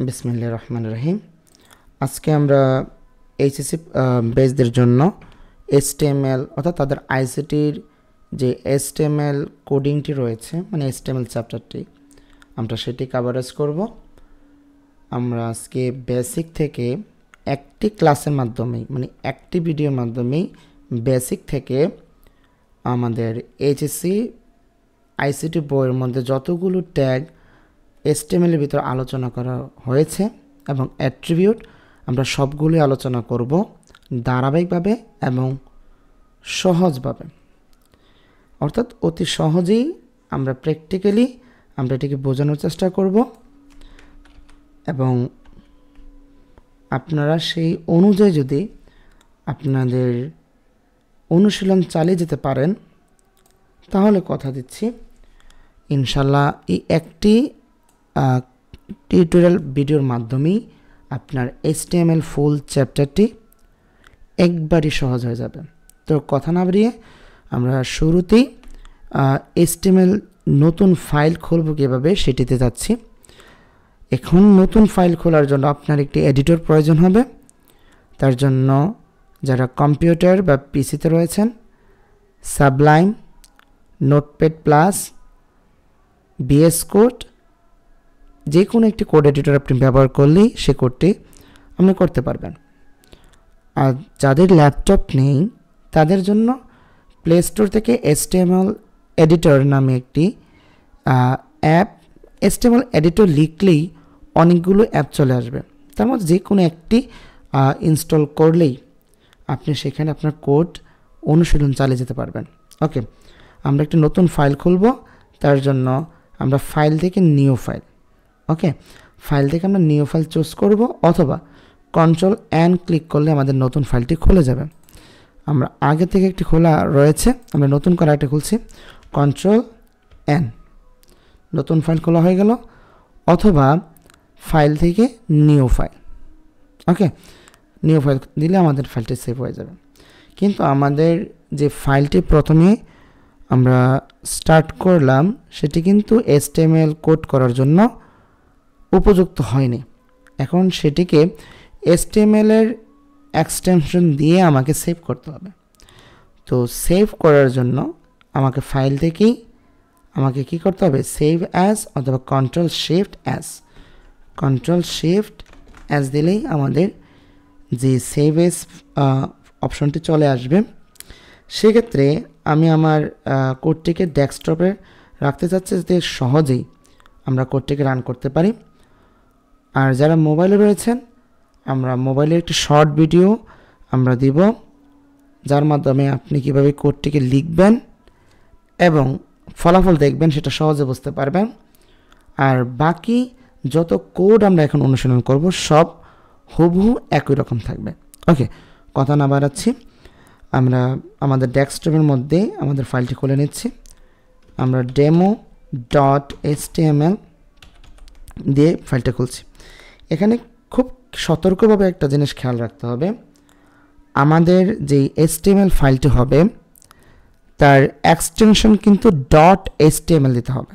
বিসমিল্লাহির রহমানির রহিম। আজকে আমরা এইচএসসি বেসদের জন্য HTML অর্থাৎ তাদের আইসিটির যে HTML কোডিংটি রয়েছে, মানে HTML চ্যাপ্টারটি, আমরা সেটি কভারেজ করব। আমরা আজকে বেসিক থেকে একটি ক্লাসের মাধ্যমেই, মানে একটি ভিডিওর মাধ্যমেই বেসিক থেকে আমাদের এইচএসসি আইসিটি বইয়ের মধ্যে যতগুলো ট্যাগ HTML এর ভিতর আলোচনা করা হয়েছে এবং অ্যাট্রিবিউট, আমরা সবগুলোই আলোচনা করব ধারাবাহিকভাবে এবং সহজভাবে, অর্থাৎ অতি সহজেই আমরা প্র্যাকটিক্যালি আমরা এটিকে বোঝানোর চেষ্টা করব এবং আপনারা সেই অনুযায়ী যদি আপনাদের অনুশীলন চালিয়ে যেতে পারেন তাহলে কথা দিচ্ছি ইনশাল্লাহ এই একটি টিউটোরিয়াল ভিডিওর মাধ্যমেই আপনার HTML ফুল চ্যাপ্টারটি একবারই সহজ হয়ে যাবে। তো কথা না বাড়িয়ে আমরা শুরুতেই HTML নতুন ফাইল খুলব কীভাবে সেটিতে যাচ্ছি। এখন নতুন ফাইল খোলার জন্য আপনার একটি এডিটর প্রয়োজন হবে। তার জন্য যারা কম্পিউটার বা পিসিতে রয়েছেন, Sublime, notepad plus, VS code, যে কোনো একটি কোড এডিটর আপনি ব্যবহার করলেই সে কোডটি আপনি করতে পারবেন। আর যাদের ল্যাপটপ নেই তাদের জন্য প্লে স্টোর থেকে HTML এডিটর নামে একটি অ্যাপ, HTML এডিটর লিখলেই অনেকগুলো অ্যাপ চলে আসবে। তার মধ্যে যে কোনো একটি ইনস্টল করলেই আপনি সেখানে আপনার কোড অনুশীলন চালিয়ে যেতে পারবেন। ওকে, আমরা একটি নতুন ফাইল খুলব। তার জন্য আমরা ফাইল থেকে নিউ ফাইল, ওকে, ফাইল থেকে আমরা নিউ ফাইল চুজ করব অথবা Ctrl+N ক্লিক করলে আমাদের নতুন ফাইলটি খুলে যাবে। আমরা আগে থেকে একটি খোলা রয়েছে, আমরা নতুন করে একটা খুলছি, Ctrl+N, নতুন ফাইল খোলা হয়ে গেল। অথবা ফাইল থেকে নিউ ফাইল, ওকে, নিউ ফাইল দিলে আমাদের ফাইলটি সেভ হয়ে যাবে। কিন্তু আমাদের যে ফাইলটি প্রথমে আমরা স্টার্ট করলাম সেটি কিন্তু HTML কোড করার জন্য উপযুক্ত হয়নি। এখন সেটিকে HTML এর এক্সটেনশন দিয়ে আমাকে সেভ করতে হবে। তো সেভ করার জন্য আমাকে ফাইল থেকেই আমাকে কি করতে হবে, সেভ অ্যাজ অথবা Ctrl+Shift+S দিলেই আমাদের যে সেভ এস অপশনটি চলে আসবে। সেক্ষেত্রে আমি আমার কোডটিকে ডেস্কটপে রাখতে চাচ্ছি যাতে সহজেই আমরা কোডটিকে রান করতে পারি। আর যারা মোবাইলে রয়েছেন, আমরা মোবাইলে একটি শর্ট ভিডিও আমরা দিব যার মাধ্যমে আপনি কিভাবে কোডটিকে লিখবেন এবং ফলাফল দেখবেন সেটা সহজে বুঝতে পারবেন। আর বাকি যত কোড আমরা এখন অনুশীলন করব সব হুবহু একই রকম থাকবে। ওকে, কথা না বাড়াচ্ছি, আমরা আমাদের ডেস্কটপের মধ্যে আমাদের ফাইলটি খুলে নিচ্ছি। আমরা demo.html দিয়ে ফাইলটা খুলছি। এখানে খুব সতর্কভাবে একটা জিনিস খেয়াল রাখতে হবে, আমাদের যেই HTML ফাইলটি হবে তার এক্সটেনশন কিন্তু .html দিতে হবে।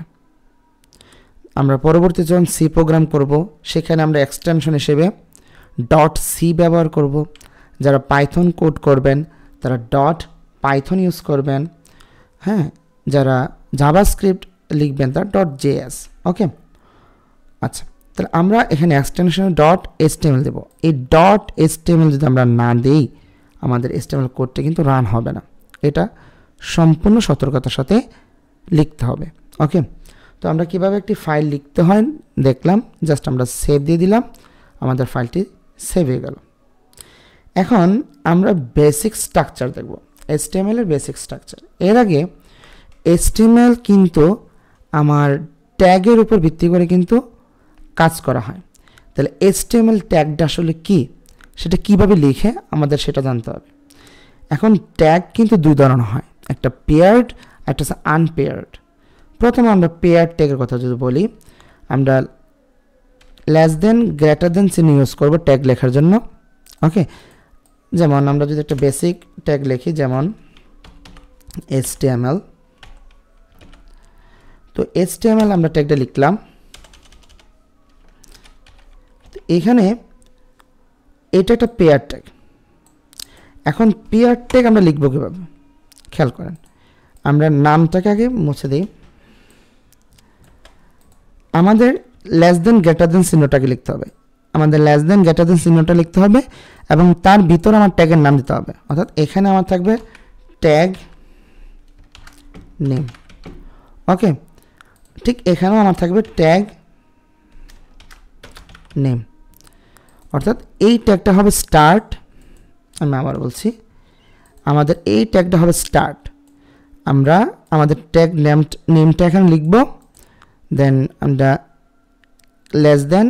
আমরা পরবর্তী যখন C প্রোগ্রাম করব সেখানে আমরা এক্সটেনশন হিসেবে .c ব্যবহার করব। যারা পাইথন কোড করবেন তারা .python ইউজ করবেন, হ্যাঁ, যারা জাভাস্ক্রিপ্ট লিখবেন তারা .js। ওকে, আচ্ছা, তাহলে আমরা এখানে এক্সটেনশন .html দেব। এই .html যদি আমরা না দিই আমাদের HTML কোডটা কিন্তু রান হবে না। এটা সম্পূর্ণ সতর্কতার সাথে লিখতে হবে। ওকে, তো আমরা কিভাবে একটি ফাইল লিখতে হয় দেখলাম, জাস্ট আমরা সেভ দিয়ে দিলাম, আমাদের ফাইলটি সেভ হয়ে গেল। এখন আমরা বেসিক স্ট্রাকচার দেখব, HTML এর বেসিক স্ট্রাকচার। এর আগে HTML কিন্তু আমার ট্যাগের উপর ভিত্তি করে কিন্তু কাজ করা হয়। তাহলে HTML ট্যাগটা আসলে কি, সেটা কিভাবে লিখে আমাদের সেটা জানতে হবে। এখন ট্যাগ কিন্তু দুই ধরনের হয়, একটা পেয়ার্ড, একটা হচ্ছে আনপেয়ার্ড। প্রথমে আমরা পেয়ার্ড ট্যাগের কথা যদি বলি, আমরা লেস দেন গ্রেটার দেন চিহ্ন ইউজ করব ট্যাগ লেখার জন্য। ওকে, যেমন আমরা যদি একটা বেসিক ট্যাগ লিখি, যেমন HTML, তো HTML আমরা ট্যাগটা লিখলাম, এখানে এটা একটা পেয়ার ট্যাগ। এখন পেয়ার ট্যাগ আমরা লিখব কীভাবে খেয়াল করেন, আমরা নামটাকে আগে মুছে দিই। আমাদের লেস দেন গ্রেটার দেন চিহ্নটাকে লিখতে হবে, আমাদের লেস দেন গ্রেটার দেন চিহ্নটা লিখতে হবে এবং তার ভিতরে আমার ট্যাগের নাম দিতে হবে। অর্থাৎ এখানে আমার থাকবে ট্যাগ নেম। ওকে, ঠিক এখানেও আমার থাকবে ট্যাগ নেম। অর্থাৎ এই ট্যাগটা হবে স্টার্ট। আমি আবার বলছি, আমাদের এই ট্যাগটা হবে স্টার্ট। আমরা আমাদের ট্যাগ নেমটা এখানে লিখব, দেন আমরা less than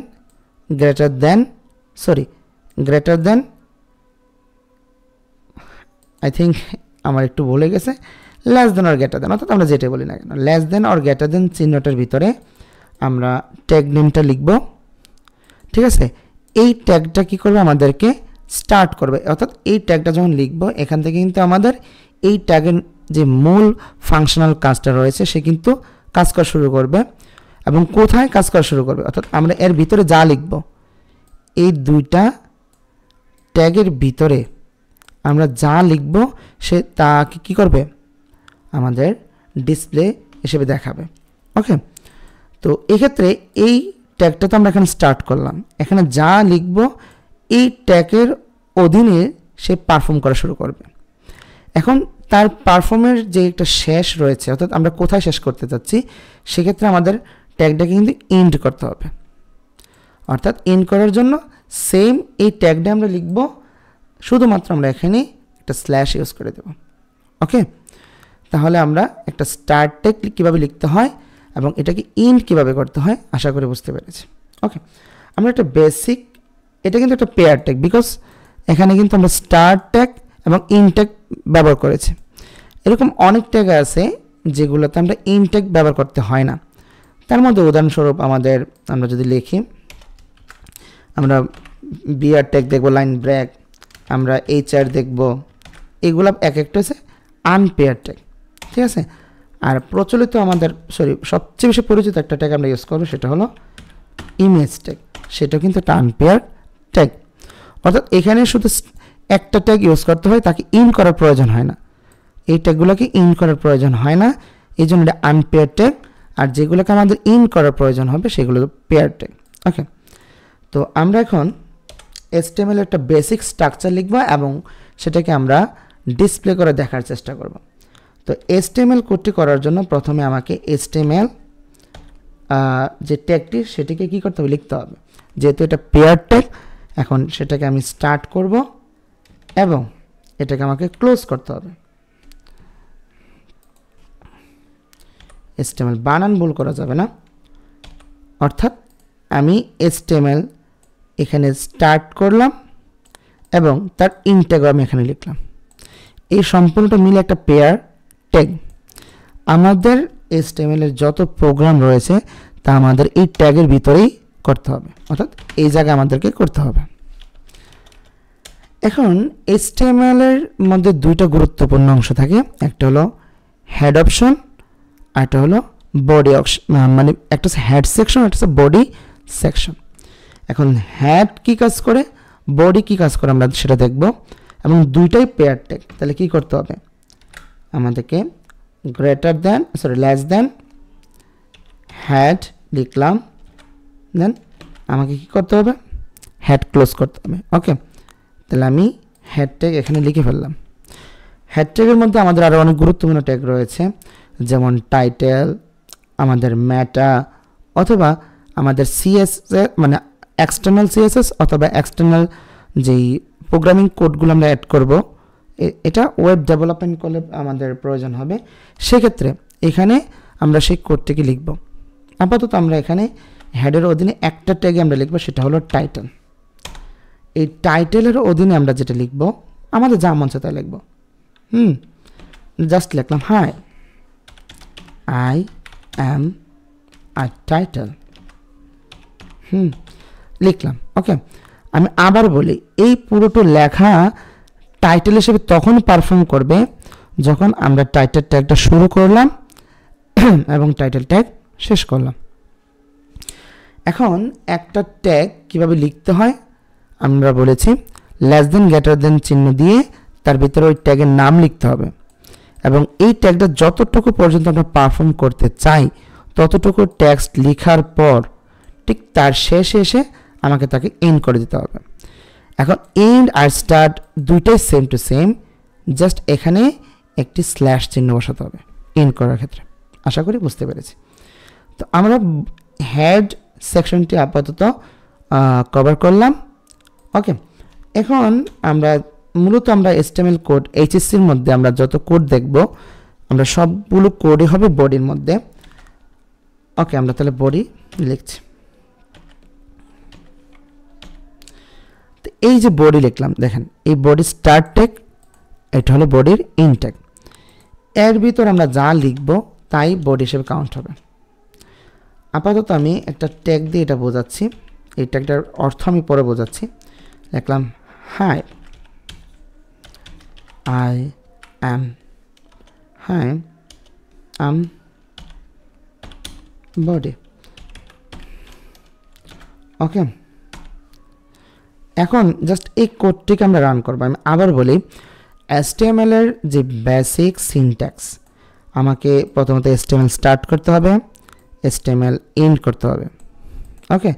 greater than greater than, I think আমার একটু ভুলে গেছে, লেস দেন আর গ্রেটার দেন, অর্থাৎ আমরা যেটা বলি না কেন লেস দেন আর গ্রেটার দেন চিহ্নটার ভিতরে আমরা ট্যাগ নেমটা লিখব। ঠিক আছে, এই ট্যাগটা কি করবে, আমাদেরকে স্টার্ট করবে। অর্থাৎ এই ট্যাগটা যখন লিখব এখান থেকে কিন্তু আমাদের এই ট্যাগের যে মূল ফাংশনাল কাজটা রয়েছে সে কিন্তু কাজ করা শুরু করবে। এবং কোথায় কাজ করা শুরু করবে, অর্থাৎ আমরা এর ভিতরে যা লিখব, এই দুইটা ট্যাগের ভিতরে আমরা যা লিখব সে তাকে কী করবে, আমাদের ডিসপ্লে হিসেবে দেখাবে। ওকে, তো এক্ষেত্রে এই ট্যাগটা তো আমরা এখানে স্টার্ট করলাম, এখানে যা লিখব এই ট্যাগের অধীনে সে পারফর্ম করা শুরু করবে। এখন তার পারফর্মের যে একটা শেষ রয়েছে, অর্থাৎ আমরা কোথায় শেষ করতে চাচ্ছি, সেক্ষেত্রে আমাদের ট্যাগটাকে কিন্তু এন্ড করতে হবে। অর্থাৎ এন্ড করার জন্য সেম এই ট্যাগটা আমরা লিখব, শুধুমাত্র আমরা এখানে একটা স্ল্যাশ ইউজ করে দেব। ওকে, তাহলে আমরা একটা স্টার্ট ট্যাগ কীভাবে লিখতে হয় এবং এটাকে এন্ড কীভাবে করতে হয় আশা করি বুঝতে পেরেছি। ওকে, আমরা একটা বেসিক, এটা কিন্তু একটা পেয়ার ট্যাগ, বিকজ এখানে কিন্তু আমরা স্টার্ট ট্যাগ এবং এন্ড ট্যাগ ব্যবহার করেছি। এরকম অনেক ট্যাগ আছে যেগুলোতে আমরা এন্ড ট্যাগ ব্যবহার করতে হয় না। তার মধ্যে উদাহরণস্বরূপ আমরা যদি লিখি, আমরা বিআর ট্যাগ দেখব, লাইন ব্রেক, আমরা এইচআর দেখব, এগুলো এক একটা হচ্ছে আনপেয়ার ট্যাগ। ঠিক আছে, আর প্রচলিত আমাদের সবচেয়ে বেশি পরিচিত একটা ট্যাগ আমরা ইউজ করবো, সেটা হলো ইমেজ ট্যাগ। সেটা কিন্তু একটা আনপেয়ার ট্যাগ। অর্থাৎ এখানে শুধু একটা ট্যাগ ইউজ করতে হয়, তাকে ইন করার প্রয়োজন হয় না। এই ট্যাগগুলোকে ইন করার প্রয়োজন হয় না, এই জন্য এটা আনপেয়ার ট্যাগ। আর যেগুলোকে আমাদের ইন করার প্রয়োজন হবে সেগুলো পেয়ার ট্যাগ। ওকে, তো আমরা এখন HTML একটা বেসিক স্ট্রাকচার লিখব এবং সেটাকে আমরা ডিসপ্লে করে দেখার চেষ্টা করব। তো HTML কোডটি করার জন্য প্রথমে আমাকে HTML যে ট্যাগটি সেটিকে কী করতে হবে, লিখতে হবে। যেহেতু এটা পেয়ার ট্যাগ, এখন সেটাকে আমি স্টার্ট করব এবং এটাকে আমাকে ক্লোজ করতে হবে। HTML বানান ভুল করা যাবে না। অর্থাৎ আমি HTML এখানে স্টার্ট করলাম এবং তার ইন ট্যাগ আমি এখানে লিখলাম। এই সম্পূর্ণটা মিলে একটা পেয়ার ট্যাগ। আমাদের HTML এর যত প্রোগ্রাম রয়েছে তা আমাদের এই ট্যাগের ভিতরেই করতে হবে, অর্থাৎ এই জায়গায় আমাদেরকে করতে হবে। এখন HTML এর মধ্যে দুইটা গুরুত্বপূর্ণ অংশ থাকে, একটা হলো হেড অপশন আর একটা হলো বডি অপশন। মানে একটা হচ্ছে হেড সেকশন, একটা হচ্ছে বডি সেকশন। এখন হেড কি কাজ করে, বডি কি কাজ করে আমরা সেটা দেখব, এবং দুইটাই পেয়ার ট্যাগ। তাহলে কি করতে হবে, আমাদেরকে লেস দেন হেড লিখলাম, দেন আমাকে কি করতে হবে, হেড ক্লোজ করতে হবে। ওকে, তাহলে আমি হেড ট্যাগ এখানে লিখে ফেললাম। হেড ট্যাগের মধ্যে আমাদের আরও অনেক গুরুত্বপূর্ণ ট্যাগ রয়েছে, যেমন টাইটেল, আমাদের মেটা, অথবা আমাদের CSS মানে এক্সটার্নাল CSS অথবা এক্সটার্নাল যেই প্রোগ্রামিং কোডগুলো আমরা অ্যাড করব, এটা ওয়েব ডেভেলপমেন্ট করলে আমাদের প্রয়োজন হবে। সেক্ষেত্রে এখানে আমরা সেই কোডটিকে লিখব। আপাতত আমরা এখানে হেডের অধীনে একটা ট্যাগে আমরা লিখব, সেটা হলো টাইটেল। এই টাইটেলের অধীনে আমরা যেটা লিখব, আমাদের যা মন চায় তাই লিখব। জাস্ট লিখলাম, hi I am a title, লিখলাম। ওকে, আমি আবার বলি, এই পুরোটা লেখা টাইটেল হিসেবে তখন পারফর্ম করবে যখন আমরা টাইটেল ট্যাগটা শুরু করলাম এবং টাইটেল ট্যাগ শেষ করলাম। এখন একটা ট্যাগ কিভাবে লিখতে হয় আমরা বলেছি লেস দেন গ্রেটার দেন চিহ্ন দিয়ে তার ভিতরে ওই ট্যাগের নাম লিখতে হবে এবং এই ট্যাগটা যতটুকু পর্যন্ত আমরা পারফর্ম করতে চাই ততটুকু টেক্সট লেখার পর ঠিক তার শেষে এসে আমাকে তাকে এন্ড করে দিতে হবে। এখন এন্ড আর স্টার্ট দুইটাই সেম টু সেম, জাস্ট এখানে একটি স্ল্যাশ চিহ্ন বসাতে হবে এন্ড করার ক্ষেত্রে। আশা করি বুঝতে পেরেছি। তো আমরা হেড সেকশনটি আপাতত কভার করলাম। ওকে, এখন আমরা মূলত HTML কোড এইচএসসির মধ্যে আমরা যত কোড দেখব আমরা সবগুলো কোডই হবে বডির মধ্যে। ওকে, আমরা তাহলে বডি লিখছি। তো এই যে বডি লিখলাম, দেখেন এই বডি স্টার্ট ট্যাগ, এটা হলো বডির এন্ড ট্যাগ। এর ভিতর আমরা যা লিখব তাই বডি হিসেবে কাউন্ট হবে। আপাতত আমি একটা ট্যাগ দিয়ে এটা বোঝাচ্ছি, এই ট্যাগটার অর্থ আমি পরে বোঝাচ্ছি। লিখলাম হাই আই অ্যাম বডি। ওকে, এখন জাস্ট এই কোডটিকে আমরা রান করবো। আমি আবার বলি, HTML এর যে বেসিক সিনট্যাক্স, আমাকে প্রথমত HTML স্টার্ট করতে হবে, HTML এন্ড করতে হবে। ওকে,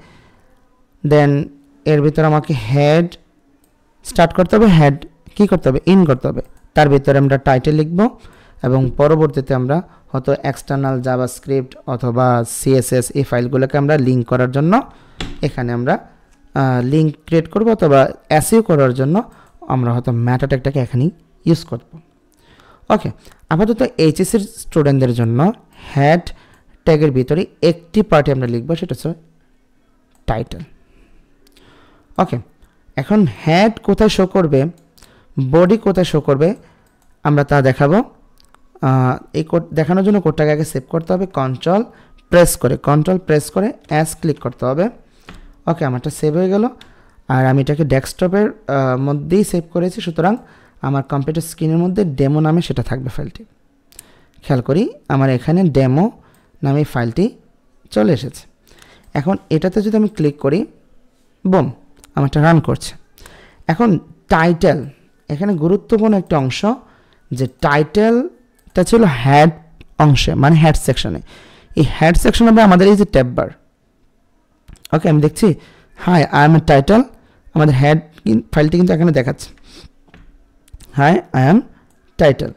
দেন এর ভিতরে আমাকে হেড স্টার্ট করতে হবে, হেড কী করতে হবে, এন্ড করতে হবে। তার ভিতরে আমরা টাইটেল লিখব এবং পরবর্তীতে আমরা হয়তো এক্সটার্নাল জাভাস্ক্রিপ্ট অথবা CSS এই ফাইলগুলোকে আমরা লিঙ্ক করার জন্য এখানে আমরা লিঙ্ক ক্রিয়েট করব, অথবা SEO করার জন্য আমরা হয়তো মেটা ট্যাগটাকে এখানেই ইউজ করব। ওকে, আপাতত এইচএসসির স্টুডেন্টদের জন্য হেড ট্যাগের ভিতরে একটি পার্টি আমরা লিখব, সেটা হচ্ছে টাইটেল। ওকে, এখন হেড কোথায় শো করবে, বডি কোথায় শো করবে আমরা তা দেখাবো। এই কোড দেখানোর জন্য কোডটাকে আগে সেভ করতে হবে, কন্ট্রোল প্রেস করে এস ক্লিক করতে হবে। ওকে, আমারটা সেভ হয়ে গেল, আর আমি এটাকে ডেস্কটপের মধ্যেই সেভ করেছি, সুতরাং আমার কম্পিউটার স্ক্রিনের মধ্যে ডেমো নামে সেটা থাকবে ফাইলটি। খেয়াল করি আমার এখানে ডেমো নামে ফাইলটি চলে এসেছে। এখন এটাতে যদি আমি ক্লিক করি, বুম, আমারটা রান করছে। এখন টাইটেল, এখানে গুরুত্বপূর্ণ একটা অংশ, যে টাইটেলটা ছিল হেড অংশে, মানে হেড সেকশনে। এই হেড সেকশনে আমাদের এই যে ট্যাব বার, ওকে আমি দেখছি hi I M A title, আমাদের হেড ফাইলটি কিন্তু এখানে দেখাচ্ছে হাই আই এম টাইটেল।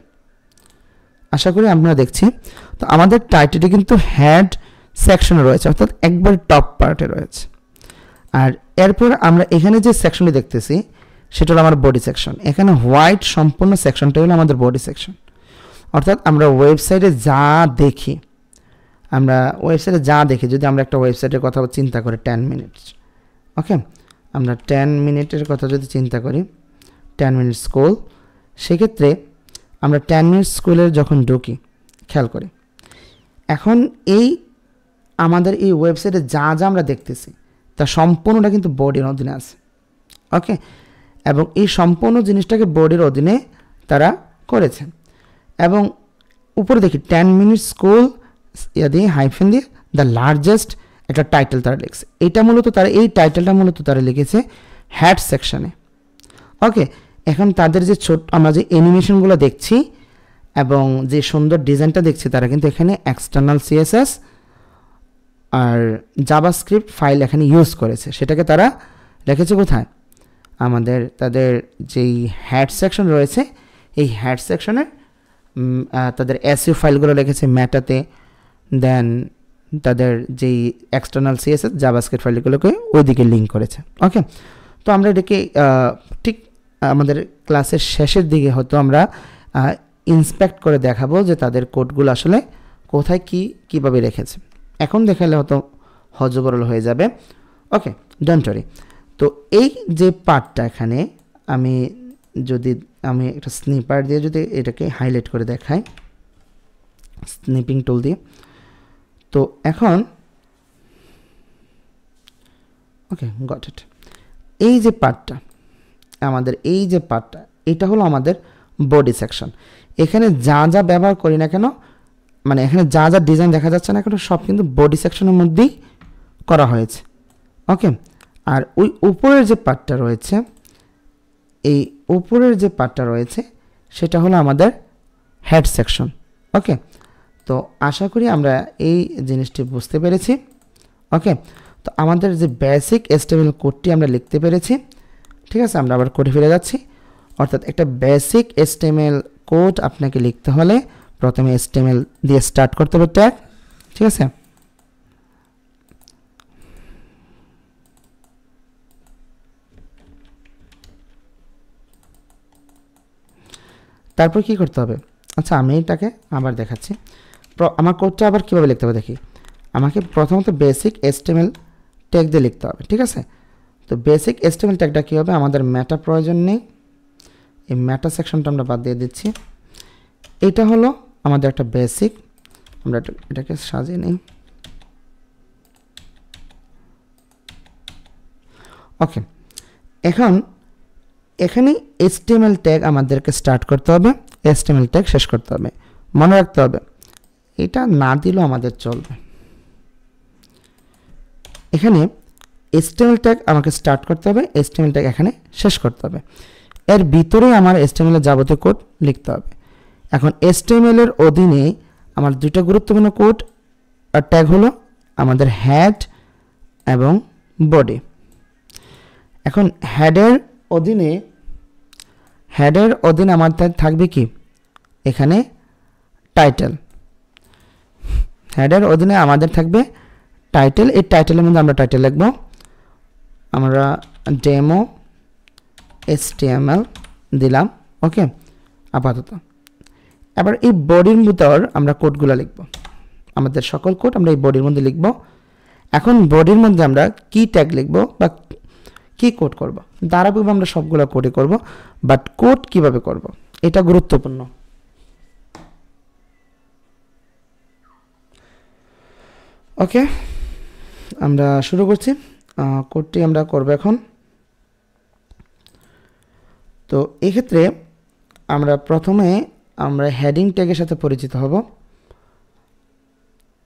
আশা করি আপনারা দেখছি। তো আমাদের টাইটেলটি কিন্তু হেড সেকশনে রয়েছে, অর্থাৎ একবার টপ পার্টে রয়েছে। আর এরপর আমরা এখানে যে সেকশনটি দেখতেছি সেটা হলো আমার বডি সেকশন। এখানে হোয়াইট সম্পূর্ণ সেকশনটা হলো আমাদের বডি সেকশন। অর্থাৎ আমরা ওয়েবসাইটে যা দেখি, যদি আমরা একটা ওয়েবসাইটের কথা চিন্তা করি 10 মিনিটস, ওকে, আমরা 10 মিনিটের কথা যদি চিন্তা করি, 10 মিনিট স্কুল, সেক্ষেত্রে আমরা 10 মিনিট স্কুলের যখন ঢুকি, খেয়াল করি এখন আমাদের এই ওয়েবসাইটে যা আমরা দেখতেছি তা সম্পূর্ণটা কিন্তু বডির অধীনে আছে। ওকে, এবং এই সম্পূর্ণ জিনিসটাকে বডির অধীনে তারা করেছে। এবং উপরে দেখি 10 মিনিট স্কুল দিয়ে হাইফেন দিয়ে দ্য লার্জেস্ট একটা টাইটেল তারা লিখছে। এই টাইটেলটা মূলত তারা লিখেছে হেড সেকশনে। ওকে, এখন তাদের যে আমরা যে অ্যানিমেশনগুলো দেখছি এবং যে সুন্দর ডিজাইনটা দেখছি, তারা কিন্তু এখানে এক্সটার্নাল CSS আর জাভাস্ক্রিপ্ট ফাইল এখানে ইউজ করেছে। সেটাকে তারা রেখেছে কোথায়, তাদের যেই হেড সেকশন রয়েছে এই হেড সেকশনে তাদের SEO ফাইলগুলো রেখেছে মেটাতে, দেন তাদের যেই এক্সটার্নাল CSS জাভাস্ক্রিপ্ট ফাইলগুলোকে ওইদিকে লিঙ্ক করেছে। ওকে, তো আমরা এটাকে ঠিক আমাদের ক্লাসের শেষের দিকে হয়তো আমরা ইন্সপেক্ট করে দেখাবো যে তাদের কোডগুলো আসলে কোথায় কীভাবে রেখেছে। এখন দেখালে হয়তো হজবরল হয়ে যাবে। ওকে, ডোন্ট ওয়ারি। তো এই যে পার্টটা এখানে আমি একটা স্নিপার দিয়ে যদি এটাকে হাইলাইট করে দেখাই, স্নিপিং টুল দিয়ে, তো এখন ওকে গট ইট। এই যে পার্টটা এটা হলো আমাদের বডি সেকশন। এখানে যা ব্যবহার করি না কেন, মানে এখানে যা ডিজাইন দেখা যাচ্ছে না কেন, সব কিন্তু বডি সেকশনের মধ্যেই করা হয়েছে। ওকে, আর ওই উপরের যে পার্টটা রয়েছে, এই উপরের যে পার্টটা রয়েছে সেটা হলো আমাদের হেড সেকশন। ওকে, তো আশা করি আমরা এই জিনিসটি বুঝতে পেরেছি। ওকে, তো আমাদের যে বেসিক HTML কোডটি আমরা লিখতে পেরেছি। ঠিক আছে, আমরা আবার কোডে ফিরে যাচ্ছি। অর্থাৎ একটা বেসিক HTML কোড আপনাকে লিখতে হলে প্রথমে HTML দিয়ে স্টার্ট করতে হবে ট্যাগ। ঠিক আছে, তারপর কি করতে হবে? আচ্ছা, আমি এটাকে আবার দেখাচ্ছি। আমার কোডটা আবার কীভাবে লিখতে হবে দেখি। আমাকে প্রথমত বেসিক HTML ট্যাগ দিয়ে লিখতে হবে। ঠিক আছে, তো বেসিক HTML ট্যাগটা কী হবে? আমাদের ম্যাটা প্রয়োজন নেই, এই ম্যাটা সেকশনটা আমরা বাদ দিয়ে দিচ্ছি। এটা হলো আমাদের একটা বেসিক। আমরা এটাকে সাজিয়ে নিই। ওকে, এখন এখানে HTML ট্যাগ আমাদেরকে স্টার্ট করতে হবে, HTML ট্যাগ শেষ করতে হবে। মনে রাখতে হবে, এটা না দিলেও আমাদের চলবে। এখানে HTML ট্যাগ আমাকে স্টার্ট করতে হবে, HTML ট্যাগ এখানে শেষ করতে হবে। এর ভিতরে আমার HTML এর যাবতীয় কোড লিখতে হবে। এখন HTML এর অধীনে আমার দুটো গুরুত্বপূর্ণ কোড আর ট্যাগ হলো আমাদের হেড এবং বডি। এখন হেডের অধীনে আমাদের থাকবে কি? এখানে টাইটেল। হেডের অধীনে আমাদের থাকবে টাইটেল। এই টাইটেলের মধ্যে আমরা টাইটেল লিখব, আমরা ডেমো HTML দিলাম। ওকে, আপাতত এবার এই বডির ভিতর আমরা কোডগুলো লিখব, আমাদের সকল কোড আমরা এই বডির মধ্যে লিখব। এখন বডির মধ্যে আমরা কি ট্যাগ লিখব বা কি কোড করব? ধারাবাহিকভাবে আমরা সবগুলো কোডই করব, বাট কোড কিভাবে করব এটা গুরুত্বপূর্ণ। ওকে, আমরা শুরু করছি। কোডটি আমরা করব এখন। তো এক্ষেত্রে আমরা প্রথমে হেডিং ট্যাগের সাথে পরিচিত হব।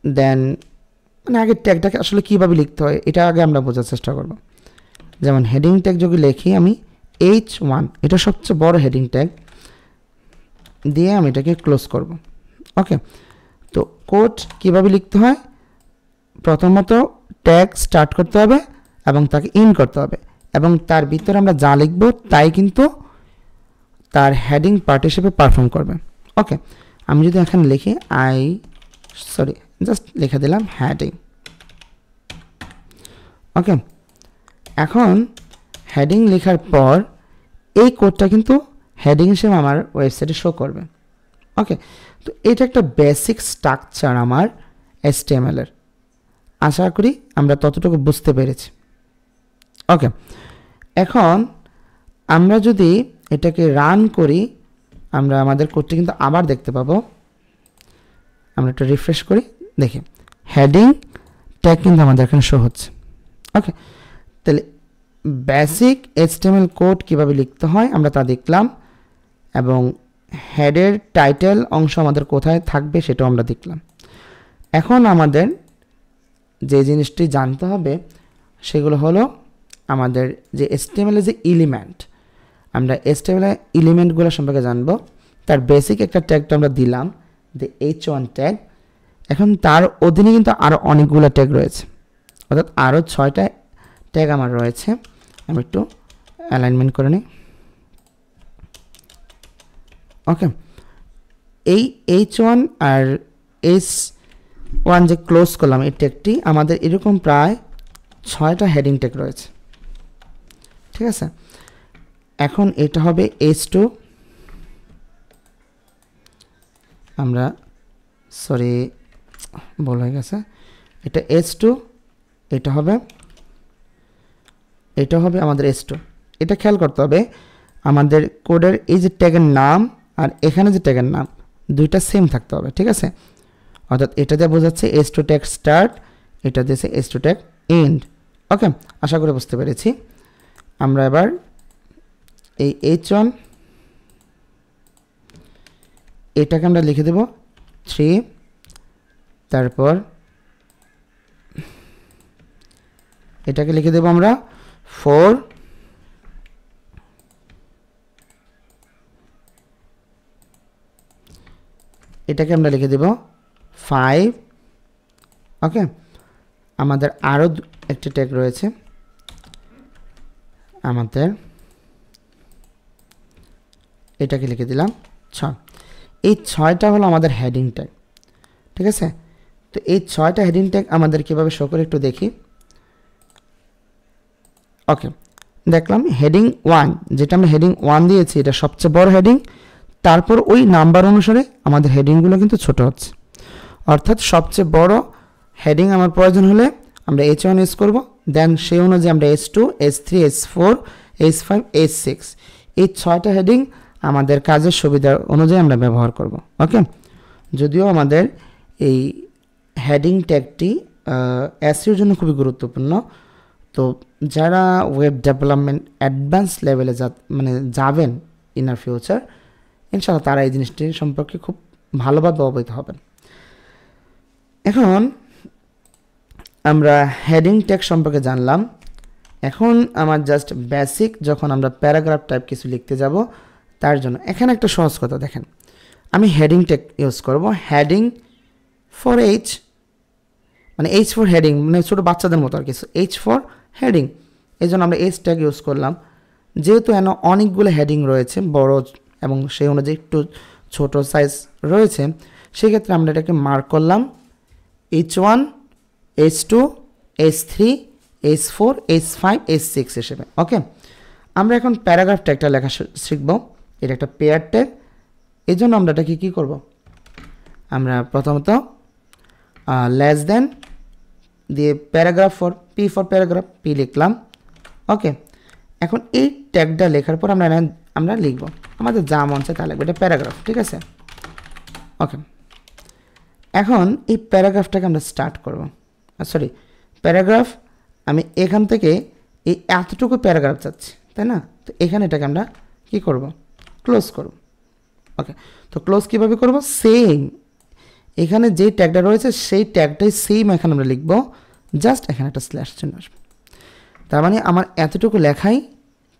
দেন আগে ট্যাগটাকে আসলে কীভাবে লিখতে হয় এটা আগে আমরা বোঝার চেষ্টা করব। যেমন হেডিং ট্যাগ যদি লিখি আমি H1, এটা সবচেয়ে বড় হেডিং ট্যাগ দিয়ে আমি এটাকে ক্লোজ করব। ওকে, তো কোড কিভাবে লিখতে হয়? প্রথমত ট্যাগ স্টার্ট করতে হবে এবং তাকে ইন করতে হবে, এবং তার ভিতরে আমরা যা লিখব তাই কিন্তু তার হেডিং পার্ট হিসেবে পারফর্ম করবে। ওকে, আমি যদি এখানে লিখি জাস্ট লিখে দিলাম হেডিং। ওকে, এখন হেডিং লেখার পর এই কোডটা কিন্তু হেডিং হিসেবে আমার ওয়েবসাইটে শো করবে। ওকে, তো এটা একটা বেসিক স্ট্রাকচার আমার HTML এর। আশা করি আমরা ততটুকু বুঝতে পেরেছি। ওকে, এখন আমরা যদি এটাকে রান করি আমরা আমাদের কোডটি কিন্তু আবার দেখতে পাবো। আমরা একটু রিফ্রেশ করি, দেখি হেডিং ট্যাগ কিন্তু আমাদের এখানে শো হচ্ছে। ওকে, তাহলে বেসিক HTML কোড কিভাবে লিখতে হয় আমরা তা দেখলাম, এবং হেডের টাইটেল অংশ আমাদের কোথায় থাকবে সেটাও আমরা দেখলাম। এখন আমাদের যে জিনিসটি জানতে হবে সেগুলো হলো আমাদের যে HTML এর যে এলিমেন্ট, আমরা HTML এর এলিমেন্টগুলো সম্পর্কে জানবো। তার বেসিক একটা ট্যাগটা আমরা দিলাম, the H1 ট্যাগ। এখন তার অধীনে কিন্তু আরও অনেকগুলো ট্যাগ রয়েছে, অর্থাৎ আরও 6টা ট্যাগ আমার রয়েছে। আমি একটু অ্যালাইনমেন্ট করে নিই। ওকে, এই H1 আর H1 যে ক্লোজ করলাম এই ট্যাগটি, আমাদের এরকম প্রায় 6টা হেডিং ট্যাগ রয়েছে। ঠিক আছে, এখন এটা হবে H2, আমরা ভুল হয়ে গেছে, এটা H2, এটা হবে আমাদের H2। এটা খেয়াল করতে হবে আমাদের কোডের এই যে ট্যাগের নাম আর এখানে যে ট্যাগের নাম দুইটা সেম থাকতে হবে। ঠিক আছে, অর্থাৎ এটা দিয়ে বোঝাচ্ছে H2 ট্যাগ স্টার্ট, এটা দিয়েছে H2 ট্যাগ এন্ড। ওকে, আশা করে বুঝতে পেরেছি। আমরা এবার এই H1 এটাকে আমরা লিখে দেব 3, তারপর এটাকে লিখে দেব আমরা 4, এটাকে আমরা লিখে দেব 5। ওকে, আমাদের আরও একটি ট্যাগ রয়েছে, আমাদের এটাকে লিখে দিলাম 6। এই 6টা হলো আমাদের হেডিং ট্যাগ, ঠিক আছে। তো এই 6টা হেডিং ট্যাগ আমাদের কীভাবে শো করে একটু দেখি। ওকে, দেখলাম হেডিং 1, যেটা আমরা হেডিং 1 দিয়েছি এটা সবচেয়ে বড় হেডিং, তারপর ওই নাম্বার অনুসারে আমাদের হেডিংগুলো কিন্তু ছোট হচ্ছে, অর্থাৎ সবচেয়ে বড় হেডিং আমার প্রয়োজন হলে আমরা H1 ইউজ করব, দেন সেই অনুযায়ী আমরা H2, H3, H4, H5, H6 এই 6টা হেডিং আমাদের কাজের সুবিধা অনুযায়ী আমরা ব্যবহার করব। ওকে, যদিও আমাদের এই হেডিং ট্যাগটি এসইওর জন্য খুবই গুরুত্বপূর্ণ, তো যারা ওয়েব ডেভেলপমেন্ট অ্যাডভান্স লেভেলে যাবেন ইনার ফিউচার, ইনশাআল্লাহ তারা এই জিনিসটি সম্পর্কে খুব ভালোভাবে অবহিত হবেন। এখন আমরা হেডিং ট্যাগ সম্পর্কে জানলাম। এখন আমার জাস্ট বেসিক যখন আমরা প্যারাগ্রাফ টাইপ কিছু লিখতে যাব তার জন্য এখানে একটা সহজ কথা দেখেন, আমি হেডিং ট্যাগ ইউজ করব, হেডিং ফর এইচ, মানে এইচ ফর হেডিং, মানে ছোটো বাচ্চাদের মতো আর কিছু, এইচ ফর হেডিং, এই জন্য আমরা এইচ ট্যাগ ইউজ করলাম। যেহেতু এখানে অনেকগুলো হেডিং রয়েছে বড় এবং সেই অনুযায়ী একটু ছোটো সাইজ রয়েছে, সেক্ষেত্রে আমরা এটাকে মার্ক করলাম H1, H2, H3, H4, H5, H6 হিসেবে। ওকে, আমরা এখন প্যারাগ্রাফ ট্যাগটা লেখা শিখব। এটা একটা পেয়ার ট্যাগ, এই জন্য আমরা এটাকে কী করব, আমরা প্রথমত লেস দেন দিয়ে paragraph for P for paragraph P লিখলাম। ওকে, এখন এই ট্যাগটা লেখার পর আমরা লিখব আমাদের যা মন চায় তা লিখব, এটা প্যারাগ্রাফ, ঠিক আছে। ওকে, এখন এই প্যারাগ্রাফটাকে আমরা স্টার্ট করব, সরি প্যারাগ্রাফ, আমি এখান থেকে এই এতটুকু প্যারাগ্রাফ চাচ্ছি, তাই না। তো এখানে এটাকে আমরা কি করব, ক্লোজ করব। ওকে, তো ক্লোজ কীভাবে করব, সেম এখানে যে ট্যাগটা রয়েছে সেই ট্যাগটাই সেম এখানে আমরা লিখব, জাস্ট এখানে একটা স্ল্যাশ চিহ্ন আসবে। তার মানে আমার এতটুকু লেখাই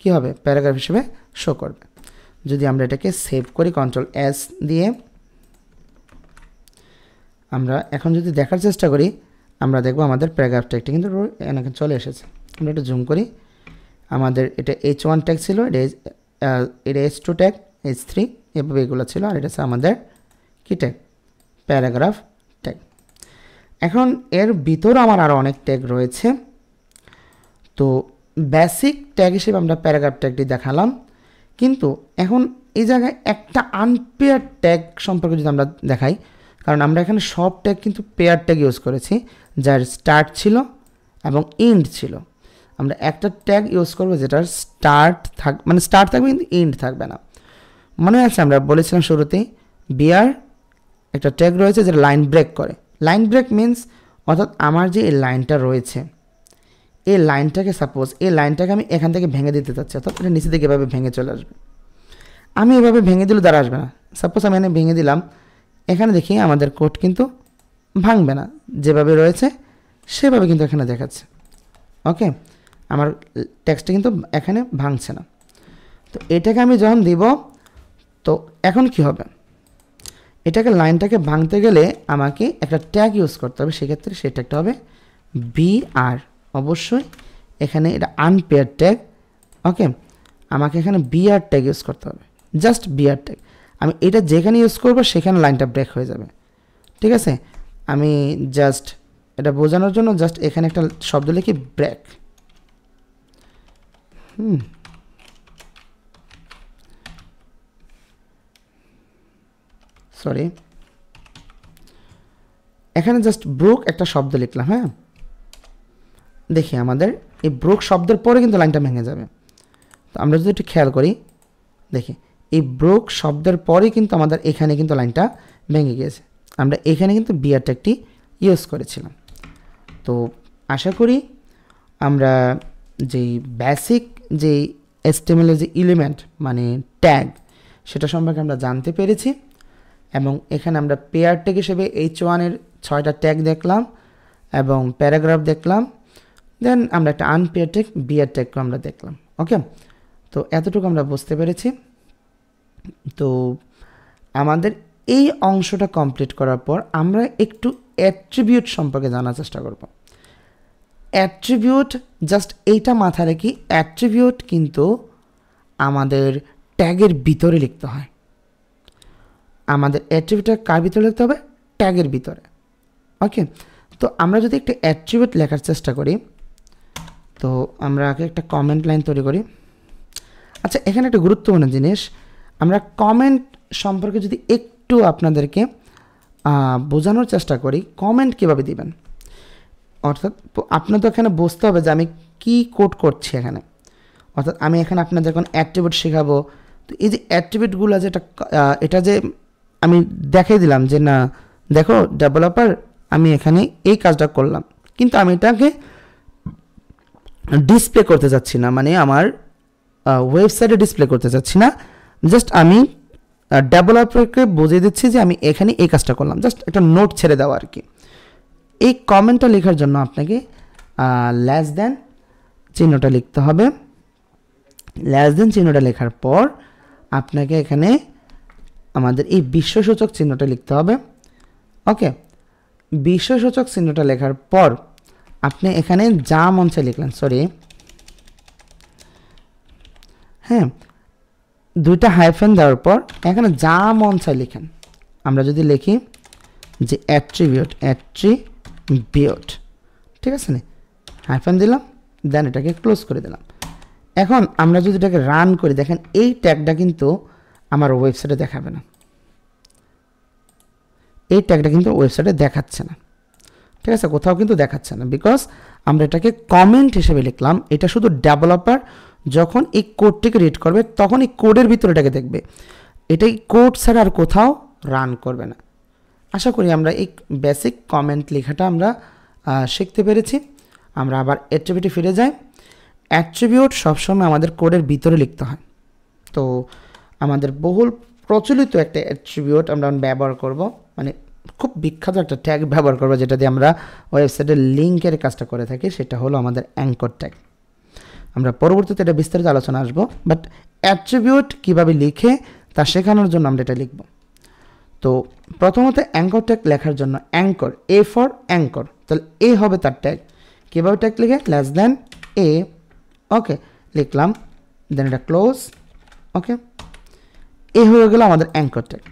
কি হবে, প্যারাগ্রাফ হিসেবে শো করবে। যদি আমরা এটাকে সেভ করি Ctrl+S দিয়ে, আমরা এখন যদি দেখার চেষ্টা করি, আমরা দেখব আমাদের প্যারাগ্রাফ ট্যাগটা কিন্তু এখানে চলে এসেছে। আমরা একটু জুম করি, আমাদের এটা H1 ট্যাগ ছিল, এটা H2 ট্যাগ, H3 এভাবে এগুলো ছিল, আর এটা হচ্ছে আমাদের কি ট্যাগ, প্যারাগ্রাফ ট্যাগ। এখন এর ভিতরে আমার আরও অনেক ট্যাগ রয়েছে, তো বেসিক ট্যাগ হিসেবে আমরা প্যারাগ্রাফ ট্যাগটি দেখালাম, কিন্তু এখন এই জায়গায় একটা আনপেয়ার ট্যাগ সম্পর্কে যদি আমরা দেখাই, কারণ আমরা এখানে সব ট্যাগ কিন্তু পেয়ার ট্যাগ ইউজ করেছি, যার স্টার্ট ছিল এবং এন্ড ছিল। আমরা একটা ট্যাগ ইউজ করবো যেটার স্টার্ট মানে স্টার্ট থাকবে কিন্তু এন্ড থাকবে না। মনে আছে আমরা বলেছিলাম শুরুতেই বিয়ার একটা ট্যাগ রয়েছে যেটা লাইন ব্রেক করে। লাইন ব্রেক মিনস অর্থাৎ আমার যে এই লাইনটা রয়েছে, এই লাইনটাকে সাপোজ এই লাইনটাকে আমি এখান থেকে ভেঙে দিতে চাচ্ছি, অর্থাৎ এটা নিচে থেকে এভাবে ভেঙে চলে আসবে। আমি এভাবে ভেঙে দিলে দ্বারা আসবে না, সাপোজ আমি এখানে ভেঙে দিলাম, এখানে দেখি আমাদের কোড কিন্তু ভাঙবে না, যেভাবে রয়েছে সেভাবে কিন্তু এখানে দেখাচ্ছে। ওকে, আমার টেক্সটটা কিন্তু এখানে ভাঙছে না। তো এটাকে আমি যখন দিব, তো এখন কি হবে, এটাকে লাইনটাকে ভাঙতে গেলে আমাকে একটা ট্যাগ ইউজ করতে হবে, সেক্ষেত্রে সেই ট্যাগটা হবে BR। অবশ্যই এখানে এটা আনপেয়ার ট্যাগ। ওকে, আমাকে এখানে BR ট্যাগ ইউজ করতে হবে, জাস্ট BR ট্যাগ। আমি এটা যেখানে ইউজ করব সেখানে লাইনটা ব্রেক হয়ে যাবে, ঠিক আছে। আমি জাস্ট এটা বোঝানোর জন্য জাস্ট এখানে একটা শব্দ লিখি ব্রেক। সরি, এখানে জাস্ট ব্রোক একটা শব্দ লিখলাম। হ্যাঁ, দেখি আমাদের এই ব্রোক শব্দের পরে কিন্তু লাইনটা ভেঙে যাবে। তো আমরা যদি একটু খেয়াল করি, দেখি এই ব্রোক শব্দের পরে কিন্তু আমাদের এখানে কিন্তু লাইনটা ভেঙে গিয়েছে। আমরা এখানে কিন্তু বিআর ট্যাগটি ইউজ করেছিলাম। তো আশা করি আমরা যেই বেসিক যেই HTML এর যে এলিমেন্ট মানে ট্যাগ, সেটা সম্পর্কে আমরা জানতে পেরেছি। এবং এখানে আমরা পেয়ার ট্যাগ হিসেবে H1 এর 6টা ট্যাগ দেখলাম এবং প্যারাগ্রাফ দেখলাম। দেন আমরা একটা আনপেয়ার ট্যাগ বিয়ার ট্যাগকে আমরা দেখলাম। ওকে, তো এতটুকু আমরা বুঝতে পেরেছি। তো আমাদের এই অংশটা কমপ্লিট করার পর আমরা একটু অ্যাট্রিবিউট সম্পর্কে জানার চেষ্টা করব। অ্যাট্রিবিউট জাস্ট এইটা মাথায় রেখে, অ্যাট্রিবিউট কিন্তু আমাদের ট্যাগের ভিতরে লিখতে হয়। আমাদের অ্যাট্রিবিউটটা কার ভিতরে লিখতে হবে? ট্যাগের ভিতরে। ওকে, তো আমরা যদি একটা অ্যাট্রিবিউট লেখার চেষ্টা করি, তো আমরা আগে একটা কমেন্ট লাইন তৈরি করি। আচ্ছা, এখানে একটা গুরুত্বপূর্ণ জিনিস, আমরা কমেন্ট সম্পর্কে যদি একটু আপনাদেরকে বোঝানোর চেষ্টা করি, কমেন্ট কীভাবে দিবেন। অর্থাৎ আপনার তো এখানে বুঝতে হবে যে আমি কি কোড করছি এখানে। অর্থাৎ আমি এখানে আপনাদের যখন অ্যাট্রিবিউট শেখাবো, তো এই যে অ্যাট্রিবিউটগুলো যেটা এটা যে আমি দেখাই দিলাম যে না দেখো ডেভেলপার আমি এখানে এই কাজটা করলাম, কিন্তু আমি এটাকে ডিসপ্লে করতে চাচ্ছি না, মানে আমার ওয়েবসাইটে ডিসপ্লে করতে চাচ্ছি না। জাস্ট আমি ডেভেলপারকে বুঝিয়ে দিচ্ছি যে আমি এখানে এই কাজটা করলাম, জাস্ট একটা নোট ছেড়ে দেওয়া আর কি। এই কমেন্টটা লেখার জন্য আপনাকে লেস দেন চিহ্নটা লিখতে হবে। লেস দেন চিহ্নটা লেখার পর আপনাকে এখানে আমাদের এই বিশ্বসূচক চিহ্নটা লিখতে হবে। ওকে, বিশ্বসূচক চিহ্নটা লেখার পর আপনি এখানে যা মন চায় লিখলেন, সরি হ্যাঁ, দুইটা হাইফেন দেওয়ার পর এখানে যা মন চায় লিখেন। আমরা যদি লিখি যে অ্যাট্রিবিউট, ঠিক আছে না, হাইফেন দিলাম, দেন এটাকে ক্লোজ করে দিলাম। এখন আমরা যদি এটাকে রান করি, দেখেন এই ট্যাগটা কিন্তু আমার ওয়েবসাইটে দেখাবে না, এই ট্যাগটা কিন্তু ওয়েবসাইটে দেখাচ্ছে না, ঠিক আছে, কোথাও কিন্তু দেখাচ্ছে না, বিকজ আমরা এটাকে কমেন্ট হিসেবে লিখলাম। এটা শুধু ডেভেলপার যখন এই কোডটিকে রিড করবে তখন এই কোডের ভিতরে এটাকে দেখবে, এটাই কোড ছাড়া আর কোথাও রান করবে না। আশা করি আমরা এই বেসিক কমেন্ট লেখাটা আমরা শিখতে পেরেছি। আমরা আবার অ্যাট্রিবিউটে ফিরে যাই। অ্যাট্রিবিউট সবসময় আমাদের কোডের ভিতরে লিখতে হয়। তো আমাদের বহুল প্রচলিত একটা অ্যাট্রিবিউট আমরা ব্যবহার করব, মানে খুব বিখ্যাত একটা ট্যাগ ব্যবহার করবো যেটা দিয়ে আমরা ওয়েবসাইটের লিঙ্কের কাজটা করে থাকি, সেটা হলো আমাদের অ্যাঙ্কর ট্যাগ। আমরা পরবর্তীতে এটা বিস্তারিত আলোচনা আসবো, বাট অ্যাট্রিবিউট কীভাবে লিখে তা শেখানোর জন্য আমরা এটা লিখব। তো প্রথমত অ্যাঙ্কর ট্যাগ লেখার জন্য অ্যাঙ্কর, এ ফর অ্যাঙ্কর, তাহলে এ হবে তার ট্যাগ। কীভাবে ট্যাগ লিখে? লেস দেন এ, ওকে লিখলাম, দেন এটা ক্লোজ। ওকে, এ হয়ে গেল আমাদের অ্যাঙ্কর ট্যাগ।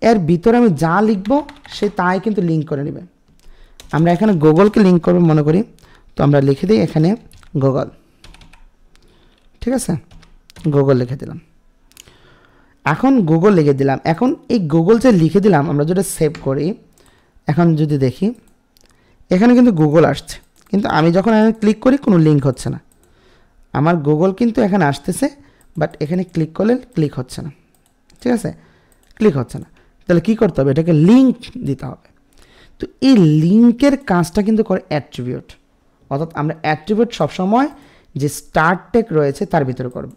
এর ভিতরে আমি যা লিখব সে তাই কিন্তু লিঙ্ক করে নেবে। আমরা এখানে গুগলকে লিঙ্ক করবো মনে করি, তো আমরা লিখে দিই এখানে গুগল, ঠিক আছে, গুগল লিখে দিলাম। এখন গুগল লিখে দিলাম। এখন এই গুগল যে লিখে দিলাম আমরা যেটা সেভ করি, এখন যদি দেখি এখানে কিন্তু গুগল আসছে, কিন্তু আমি যখন এখানে ক্লিক করি কোনো লিঙ্ক হচ্ছে না। আমার গুগল কিন্তু এখানে আসতেছে, বাট এখানে ক্লিক করলে ক্লিক হচ্ছে না, ঠিক আছে, ক্লিক হচ্ছে না। তাহলে কী করতে হবে? এটাকে লিঙ্ক দিতে হবে। তো এই লিঙ্কের কাজটা কিন্তু করে অ্যাট্রিবিউট, অর্থাৎ আমরা অ্যাট্রিবিউট সবসময় যে স্টার্ট ট্যাগ রয়েছে তার ভিতরে করব।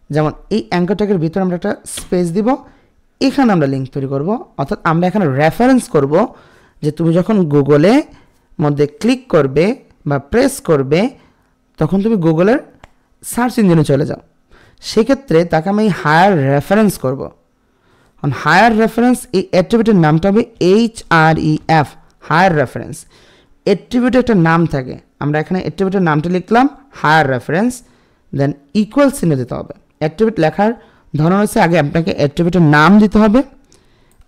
যেমন এই অ্যাঙ্কর ট্যাগের ভিতরে আমরা একটা স্পেস দিব, এখানে আমরা লিঙ্ক তৈরি করব, অর্থাৎ আমরা এখানে রেফারেন্স করব যে তুমি যখন গুগলে মধ্যে ক্লিক করবে বা প্রেস করবে তখন তুমি গুগলের সার্চ ইঞ্জিনে চলে যাও, সেক্ষেত্রে তাকে আমি হায়ার রেফারেন্স করব। হায়ার রেফারেন্স, এই অ্যাট্রিবিউটের নামটা হবে HREF, হায়ার রেফারেন্স। অ্যাট্রিবিউটের একটা নাম থাকে, আমরা এখানে অ্যাট্রিবিউটের নামটা লিখলাম হায়ার রেফারেন্স, দেন ইকুয়াল চিহ্ন দিতে হবে। অ্যাট্রিবিউট লেখার ধরন হচ্ছে আগে আপনাকে অ্যাট্রিবিউটের নাম দিতে হবে,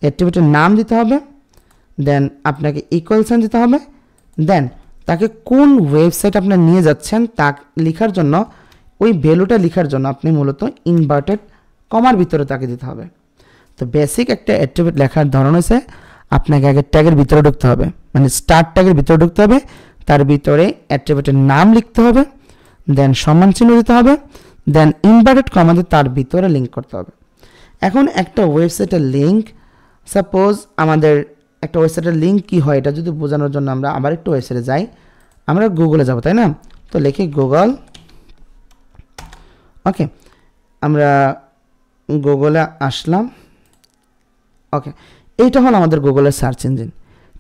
অ্যাট্রিবিউটের নাম দিতে হবে, দেন আপনাকে ইকুয়াল সাইন দিতে হবে, দেন তাকে কোন ওয়েবসাইট আপনার নিয়ে যাচ্ছেন তা লেখার জন্য, ওই ভ্যালুটা লেখার জন্য আপনি মূলত ইনভার্টেড কমার ভিতরে তাকে দিতে হবে। তো বেসিক একটা অ্যাট্রিবিউট লেখার ধরন হচ্ছে আপনাকে আগে ট্যাগের ভিতরে ঢুকতে হবে, মানে স্টার্ট ট্যাগের ভিতরে ঢুকতে হবে, তার ভিতরে অ্যাট্রিবিউটের নাম লিখতে হবে, দেন সমান চিহ্ন দিতে হবে, দেন ইনভার্টেড কমাতে তার ভিতরে লিঙ্ক করতে হবে। এখন একটা ওয়েবসাইটের লিঙ্ক, সাপোজ আমাদের একটা ওয়েবসাইটের লিঙ্ক কী হয় এটা যদি বোঝানোর জন্য আমরা আবার একটু ওয়েবসাইটে যাই, আমরা গুগলে যাব, তাই না? তো লিখি গুগল, ওকে, আমরা গুগলে আসলাম, ওকে, এইটা হলো আমাদের গুগলের সার্চ ইঞ্জিন।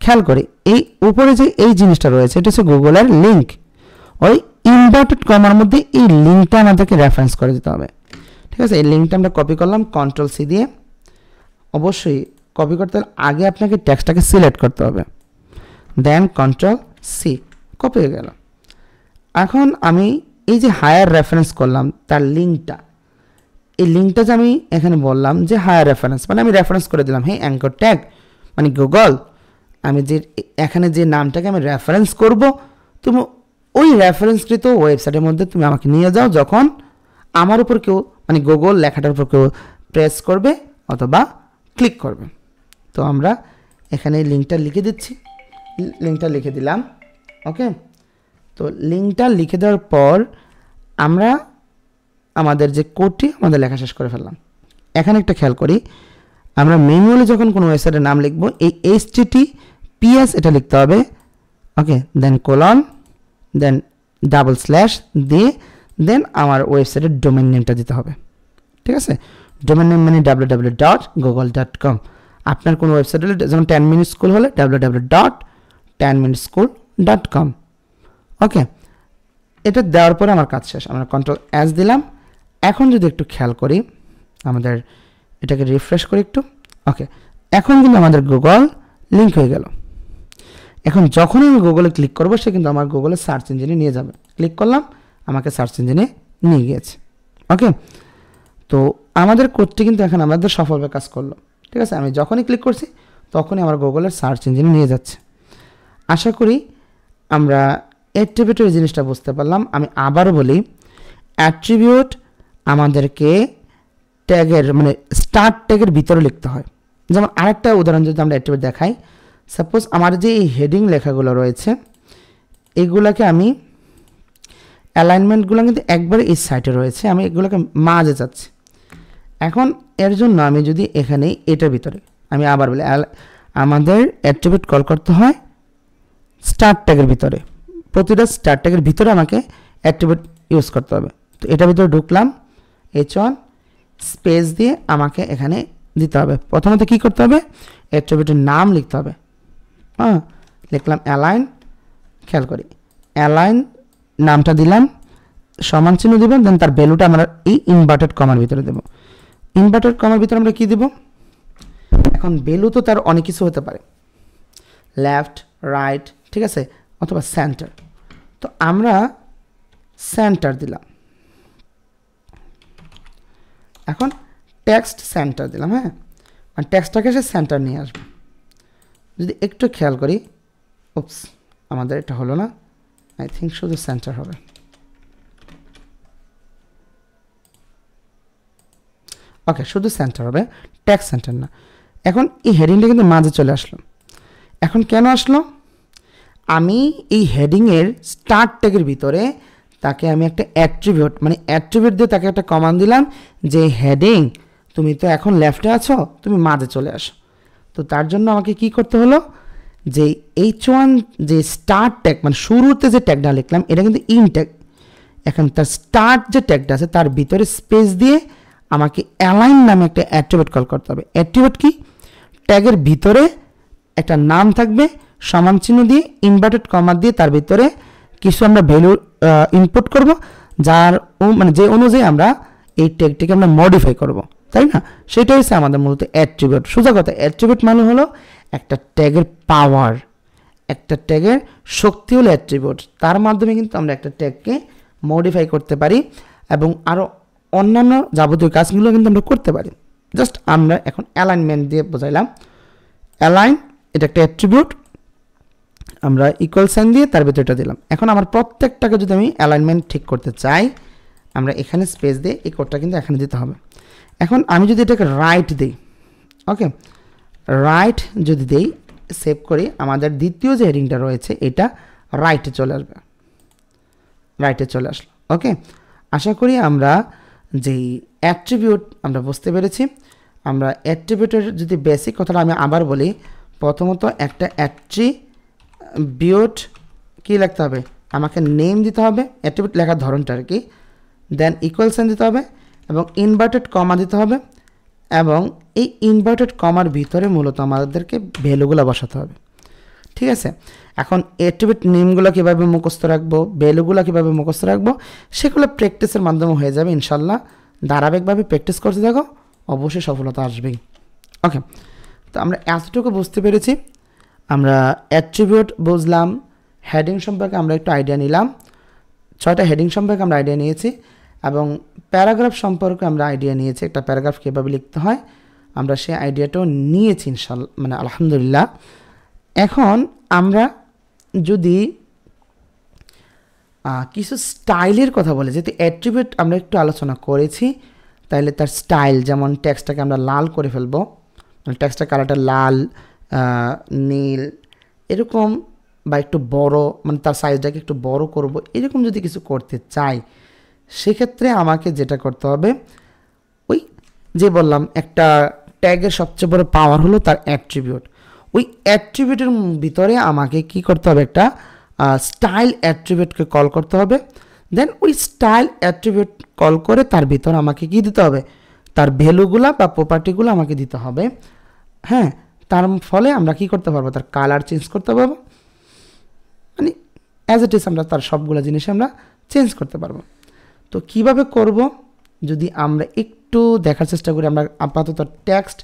খেয়াল করি এই উপরে যে এই জিনিসটা রয়েছে এটা হচ্ছে গুগলের লিঙ্ক, ওই ইনভার্টেড কমার মধ্যে এই লিঙ্কটা আমাদেরকে রেফারেন্স করে দিতে হবে। ঠিক আছে, এই লিঙ্কটা আমরা কপি করলাম কন্ট্রোল সি দিয়ে। অবশ্যই কপি করতে আগে আপনাকে টেক্সটটাকে সিলেক্ট করতে হবে, দেন কন্ট্রোল সি, কপি হয়ে গেল। এখন আমি এই যে হায়ার রেফারেন্স করলাম তার লিঙ্কটা, এই লিঙ্কটা যে আমি এখানে বললাম যে হায়ার রেফারেন্স, মানে আমি রেফারেন্স করে দিলাম, হ্যাঁ অ্যাঙ্কর ট্যাগ মানে গুগল, আমি যে এখানে যে নামটাকে আমি রেফারেন্স করব, তুমি ওই রেফারেন্সকৃত ওয়েবসাইটের মধ্যে তুমি আমাকে নিয়ে যাও যখন আমার উপর কেউ মানে গুগল লেখাটার উপর কেউ প্রেস করবে অথবা ক্লিক করবে। তো আমরা এখানে লিঙ্কটা লিখে দিচ্ছি, লিঙ্কটা লিখে দিলাম। ওকে, তো লিঙ্কটা লিখে দেওয়ার পর আমরা আমাদের যে কোডটি আমাদের লেখা শেষ করে ফেললাম। এখানে একটা খেয়াল করি, আমরা ম্যানুয়ালি যখন কোনো ওয়েবসাইটের নাম লিখব এই HTTPS এটা লিখতে হবে। ওকে, দেন কোলন, দেন ডাবল স্ল্যাশ দিয়ে দেন আমার ওয়েবসাইটের ডোমেন নেমটা দিতে হবে। ঠিক আছে, ডোমেন নেম মানে www.google.com। আপনার কোনো ওয়েবসাইট হলে যেমন 10 minute school হলে www.10minuteschool.com। ওকে, এটা দেওয়ার পরে আমার কাজ শেষ, আমরা কন্ট্রোল S দিলাম। এখন যদি একটু খেয়াল করি, আমাদের এটাকে রিফ্রেশ করি একটু। ওকে, এখন কিন্তু আমাদের গুগল লিঙ্ক হয়ে গেল। এখন যখন আমি গুগলে ক্লিক করব সে কিন্তু আমার গুগলের সার্চ ইঞ্জিনে নিয়ে যাবে। ক্লিক করলাম, আমাকে সার্চ ইঞ্জিনে নিয়ে গিয়েছে। ওকে, তো আমাদের কোডটি কিন্তু এখন আমাদের সফলভাবে কাজ করলো। ঠিক আছে, আমি যখনই ক্লিক করছি তখনই আমার গুগলের সার্চ ইঞ্জিনে নিয়ে যাচ্ছে। আশা করি আমরা অ্যাট্রিবিউটের জিনিসটা বুঝতে পারলাম। আমি আবারও বলি, অ্যাট্রিবিউট আমাদেরকে ট্যাগের মানে স্টার্ট ট্যাগের ভিতরে লিখতে হয়। যেমন আরেকটা উদাহরণ যদি আমরা অ্যাট্রিবিউট দেখাই, সাপোজ আমার যে এই হেডিং লেখাগুলো রয়েছে এগুলোকে আমি অ্যালাইনমেন্টগুলো কিন্তু একবারে এই সাইডে রয়েছে, আমি এগুলোকে মাঝে যাচ্ছি। এখন এর জন্য আমি যদি এখানে এটার ভিতরে আমি আবার বলি, আমাদের অ্যাট্রিবিউট কল করতে হয় স্টার্ট ট্যাগের ভিতরে, প্রতিটা স্টার্ট ট্যাগের ভিতরে আমাকে অ্যাট্রিবিউট ইউজ করতে হবে। তো এটার ভিতরে ঢুকলাম, H1 স্পেস দিয়ে আমাকে এখানে দিতে হবে। প্রথমত কী করতে হবে, অ্যাট্রিবিউটের নাম লিখতে হবে। হ্যাঁ, লিখলাম অ্যালাইন, খেয়াল করি অ্যালাইন নামটা দিলাম, সমান চিহ্ন দিব, দেন তার ভ্যালুটা আমরা এই ইনভার্টেড কমার ভিতরে দেব। ইনভার্টেড কমার ভিতরে আমরা কী দেব, এখন ভ্যালু তো তার অনেক কিছু হতে পারে, লেফট, রাইট, ঠিক আছে, অথবা সেন্টার। তো আমরা সেন্টার দিলাম, এখন টেক্সট সেন্টার দিলাম। হ্যাঁ, আর টেক্সটটাকে সে সেন্টার নিয়ে আসবে। যদি একটু খেয়াল করি, উপস আমাদের এটা হলো না, আই থিঙ্ক শুধু সেন্টার হবে। ওকে, শুধু সেন্টার হবে, টেক্সট সেন্টার না। এখন এই হেডিংটা কিন্তু মাঝে চলে আসলো। এখন কেন আসলো, আমি এই হেডিংয়ের স্টার্ট ট্যাগের ভিতরে তাকে আমি একটা অ্যাট্রিবিউট মানে অ্যাট্রিবিউট দিয়ে তাকে একটা কমান্ড দিলাম যে হেডিং তুমি তো এখন লেফটে আছো, তুমি মাঝে চলে আসো। তো তার জন্য আমাকে কি করতে হলো, যে H1 যে স্টার্ট ট্যাগ মানে শুরুতে যে ট্যাগটা লিখলাম এটা কিন্তু ইন ট্যাগ, এখন তার স্টার্ট যে ট্যাগটা আছে তার ভিতরে স্পেস দিয়ে আমাকে অ্যালাইন নামে একটা অ্যাট্রিবিউট কল করতে হবে। অ্যাট্রিবিউট কি, ট্যাগের ভিতরে একটা নাম থাকবে, সমান চিহ্ন দিয়ে ইনভার্টেড কমা দিয়ে তার ভিতরে কিছু আমরা ভ্যালু ইনপুট করব, যার মানে যে অনুযায়ী আমরা এই ট্যাগটিকে আমরা মডিফাই করব, তাই না? সেটা হচ্ছে আমাদের মূলত অ্যাট্রিবিউট। সোজা কথা, অ্যাট্রিবিউট মানে হলো একটা ট্যাগের পাওয়ার, একটা ট্যাগের শক্তি হলো অ্যাট্রিবিউট। তার মাধ্যমে কিন্তু আমরা একটা ট্যাগকে মডিফাই করতে পারি এবং আরও অন্যান্য যাবতীয় কাজগুলো কিন্তু আমরা করতে পারি। জাস্ট আমরা এখন অ্যালাইনমেন্ট দিয়ে বোঝাইলাম। অ্যালাইন এটা একটা অ্যাট্রিবিউট, আমরা ইকুয়াল সাইন দিয়ে তার ভিতরে এটা দিলাম। এখন আমার প্রত্যেকটাকে যদি আমি অ্যালাইনমেন্ট ঠিক করতে চাই, আমরা এখানে স্পেস দিয়ে এই কোডটা কিন্তু এখানে দিতে হবে। এখন আমি যদি এটাকে রাইট দিই, ওকে, রাইট যদি দিই, সেভ করি, আমাদের দ্বিতীয় যে হেডিংটা রয়েছে এটা রাইটে চলে আসবে, রাইটে চলে আসলো। ওকে, আশা করি আমরা যেই অ্যাট্রিবিউট আমরা বুঝতে পেরেছি। আমরা অ্যাট্রিবিউটের যদি বেসিক কথাটা আমি আবার বলি, প্রথমত একটা অ্যাট্রিবিউট কী লিখতে হবে, আমাকে নেম দিতে হবে, অ্যাট্রিবিউট লেখার ধরনটা আর কি, দেন ইকুয়াল সাইন দিতে হবে এবং ইনভার্টেড কমা দিতে হবে, এবং এই ইনভার্টেড কমার ভিতরে মূলত আমাদেরকে ভ্যালুগুলো বসাতে হবে। ঠিক আছে। এখন অ্যাট্রিবিউট নেমগুলো কীভাবে মুখস্থ রাখবো, ভ্যালুগুলো কীভাবে মুখস্থ রাখবো, সেগুলো প্র্যাকটিসের মাধ্যমে হয়ে যাবে ইনশাল্লাহ। ধারাবাহিকভাবে প্র্যাকটিস করতে থাকো, অবশ্যই সফলতা আসবেই। ওকে, তো আমরা এতটুকু বুঝতে পেরেছি। আমরা অ্যাট্রিবিউট বুঝলাম, হেডিং সম্পর্কে আমরা একটু আইডিয়া নিলাম, 6টা হেডিং সম্পর্কে আমরা আইডিয়া নিয়েছি, এবং প্যারাগ্রাফ সম্পর্কে আমরা আইডিয়া নিয়েছি, একটা প্যারাগ্রাফ কীভাবে লিখতে হয় আমরা সেই আইডিয়াটাও নিয়েছি ইনশাল্লাহ, মানে আলহামদুলিল্লাহ। এখন আমরা যদি কিছু স্টাইলের কথা বলি, যেহেতু অ্যাট্রিবিউট আমরা একটু আলোচনা করেছি, তাহলে তার স্টাইল, যেমন টেক্সটটাকে আমরা লাল করে ফেলবো, মানে টেক্সটের কালারটা লাল, নীল এরকম, বা একটু বড়, মানে তার সাইজটাকে একটু বড় করব, এরকম যদি কিছু করতে চাই, সেক্ষেত্রে আমাকে যেটা করতে হবে, ওই যে বললাম একটা ট্যাগের সবচেয়ে বড় পাওয়ার হলো তার অ্যাট্রিবিউট। ওই অ্যাট্রিবিউটের ভিতরে আমাকে কি করতে হবে, একটা স্টাইল অ্যাট্রিবিউটকে কল করতে হবে। দেন ওই স্টাইল অ্যাট্রিবিউট কল করে তার ভিতর আমাকে কি দিতে হবে, তার ভ্যালুগুলো বা প্রপার্টিগুলো আমাকে দিতে হবে। হ্যাঁ, তার ফলে আমরা কি করতে পারবো, তার কালার চেঞ্জ করতে পারবো, মানে অ্যাজ ইট ইজ আমরা তার সবগুলো জিনিস আমরা চেঞ্জ করতে পারবো। তো কিভাবে করব, যদি আমরা একটু দেখার চেষ্টা করি, আমরা আপাতত টেক্সট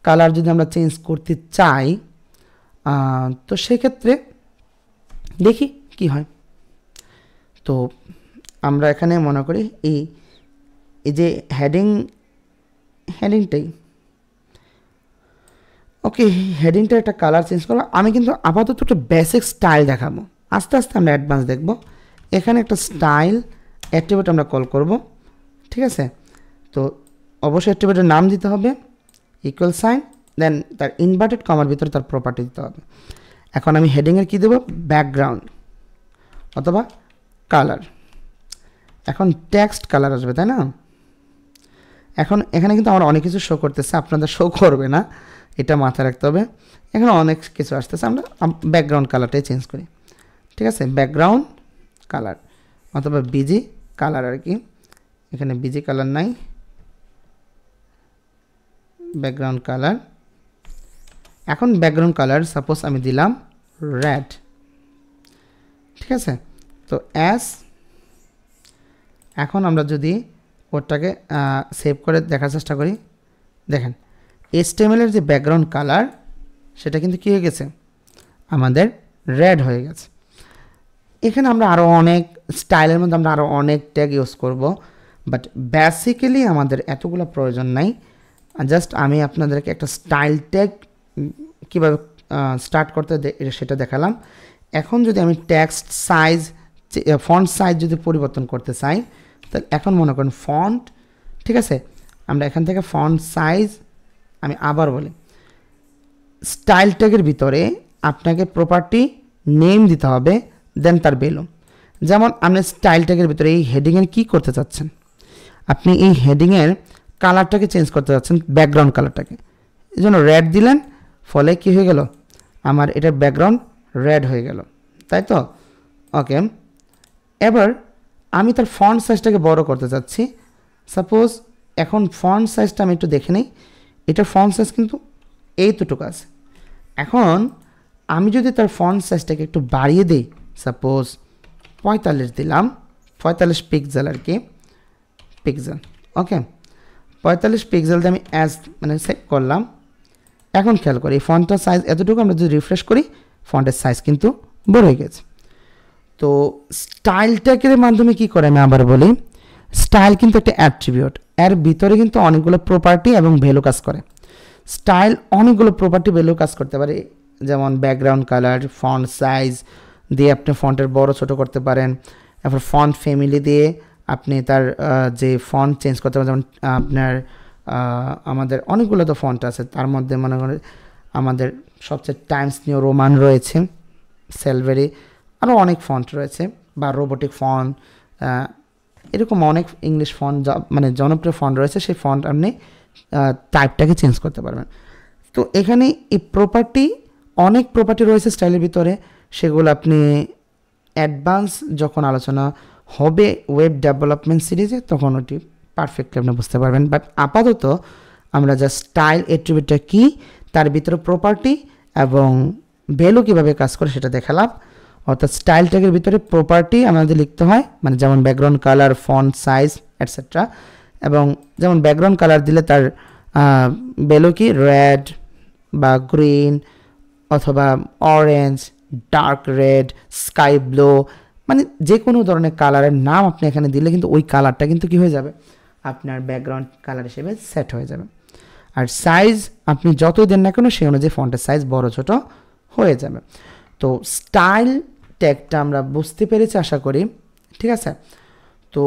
কালার যদি আমরা চেঞ্জ করতে চাই, তো সেক্ষেত্রে দেখি কি হয়। তো আমরা এখানে মনে করি এই যে হেডিংটাই, ওকে, হেডিংটা একটা কালার চেঞ্জ করবো। আমি কিন্তু আপাতত একটা বেসিক স্টাইল দেখাবো, আস্তে আস্তে আমরা অ্যাডভান্স দেখব। এখানে একটা স্টাইল অ্যাট্রিবিউট আমরা কল করব, ঠিক আছে। তো অবশ্যই অ্যাট্রিবিউটের নাম দিতে হবে, ইকুয়াল সাইন, দেন তার ইনভার্টেড কমার ভিতরে তার প্রপার্টি দিতে হবে। এখন আমি হেডিংয়ের কী দেবো, ব্যাকগ্রাউন্ড অথবা কালার। এখন টেক্সট কালার আসবে, তাই না? এখন এখানে কিন্তু আমার অনেক কিছু শো করতেছে, আপনাদের শো করবে না, এটা মাথায় রাখতে হবে। এখানে অনেক কিছু আসতেছে, আমরা ব্যাকগ্রাউন্ড কালারটাই চেঞ্জ করি, ঠিক আছে, ব্যাকগ্রাউন্ড কালার অথবা বিজি কালার আর কি। এখানে বিজি কালার নাই, ব্যাকগ্রাউন্ড কালার। এখন ব্যাকগ্রাউন্ড কালার সাপোজ আমি দিলাম রেড, ঠিক আছে। তো এখন আমরা যদি কোডটাকে সেভ করে দেখার চেষ্টা করি, দেখেন HTML এর যে ব্যাকগ্রাউন্ড কালার সেটা কিন্তু কী হয়ে গেছে, আমাদের রেড হয়ে গেছে। এখানে আমরা আরও অনেক স্টাইলের মধ্যে আমরা আরও অনেক ট্যাগ ইউজ করব, বাট বেসিক্যালি আমাদের এতগুলো প্রয়োজন নাই। জাস্ট আমি আপনাদেরকে একটা স্টাইল ট্যাগ কীভাবে স্টার্ট করতে সেটা দেখালাম। এখন যদি আমি টেক্সট সাইজ, ফন্ট সাইজ যদি পরিবর্তন করতে চাই, তাহলে এখন মনে করেন ফন্ট, ঠিক আছে, আমরা এখান থেকে ফন্ট সাইজ, আমি আবার বলি, স্টাইল ট্যাগের ভিতরে আপনাকে প্রপার্টি নেম দিতে হবে, দেন তার ভ্যালু। যেমন আপনি স্টাইল ট্যাগের ভিতরে এই হেডিংয়ের কী করতে চাচ্ছেন, আপনি এই হেডিংয়ের কালারটাকে চেঞ্জ করতে চাচ্ছেন, ব্যাকগ্রাউন্ড কালারটাকে, এই জন্য রেড দিলেন, ফলে কী হয়ে গেল, আমার এটার ব্যাকগ্রাউন্ড রেড হয়ে গেল, তাই তো? ওকে, এবার আমি তার ফন্ট সাইজটাকে বড় করতে চাচ্ছি। সাপোজ এখন ফন্ট সাইজটা আমি একটু দেখে নিই, এটার ফন্ট সাইজ কিন্তু এইটুকু আছে। এখন আমি যদি তার ফন্ট সাইজটাকে একটু বাড়িয়ে দিই, সাপোজ 45 দিলাম, 45 পিক্সেল আর কি, পিক্সেল, ওকে, 45 পিক্সেল দিয়ে আমি মানে সেভ করলাম। এখন খেয়াল করি এই ফন্টটার সাইজ এতটুকু, আমরা যদি রিফ্রেশ করি ফন্টের সাইজ কিন্তু বড় হয়ে গেছে। তো স্টাইল ট্যাগের মাধ্যমে কি করে আমি আবার বলি, স্টাইল কিন্তু একটা অ্যাট্রিবিউট, এর ভিতরে কিন্তু অনেকগুলো প্রপার্টি এবং ভ্যালু কাজ করে। স্টাইল অনেকগুলো প্রপার্টি ভ্যালু কাজ করতে পারে, যেমন ব্যাকগ্রাউন্ড কালার, ফন্ট সাইজ দিয়ে আপনি ফন্টের বড় ছোট করতে পারেন, তারপর ফন্ট ফ্যামিলি দিয়ে আপনি তার যে ফন্ট চেঞ্জ করতে পারেন। যেমন আপনার আমাদের অনেকগুলো তো ফন্ট আছে, তার মধ্যে মনে করেন আমাদের সবচেয়ে টাইমস নিউ রোমান রয়েছে, সেলভেরি, আরও অনেক ফন্ট রয়েছে, বা রোবোটিক ফন্ট, এরকম অনেক ইংলিশ ফন্ট মানে জনপ্রিয় ফন্ট রয়েছে। সেই ফন্ট আপনি টাইপটাকে চেঞ্জ করতে পারবেন। তো এখানে এই প্রপার্টি, অনেক প্রপার্টি রয়েছে স্টাইলের ভিতরে, সেগুলো আপনি অ্যাডভান্স যখন আলোচনা হবে ওয়েব ডেভেলপমেন্ট সিরিজে তখন ওটি পারফেক্টলি আপনি বুঝতে পারবেন। বাট আপাতত আমরা যা স্টাইল অ্যাট্রিবিউটটা কী, তার ভিতরে প্রপার্টি এবং ভ্যালু কীভাবে কাজ করে সেটা দেখালাম। অর্থাৎ স্টাইল ট্যাগের ভিতরে প্রপার্টি আমাদের লিখতে হয়, মানে যেমন background colour, font size etcetera. এবং যেমন ব্যাকগ্রাউন্ড কালার দিলে তার ভ্যালু কি রেড বা গ্রিন অথবা orange, dark red, sky blue, মানে যে কোনো ধরনের কালারের নাম আপনি এখানে দিলে কিন্তু ওই কালারটা কিন্তু কী হয়ে যাবে, আপনার ব্যাকগ্রাউন্ড কালার হিসেবে সেট হয়ে যাবে। আর সাইজ আপনি যতই দেন না কেন সেই অনুযায়ী ফন্টের সাইজ বড় ছোট হয়ে যাবে। তো স্টাইল ট্যাগটা আমরা বুঝতে পেরেছি আশা করি, ঠিক আছে। তো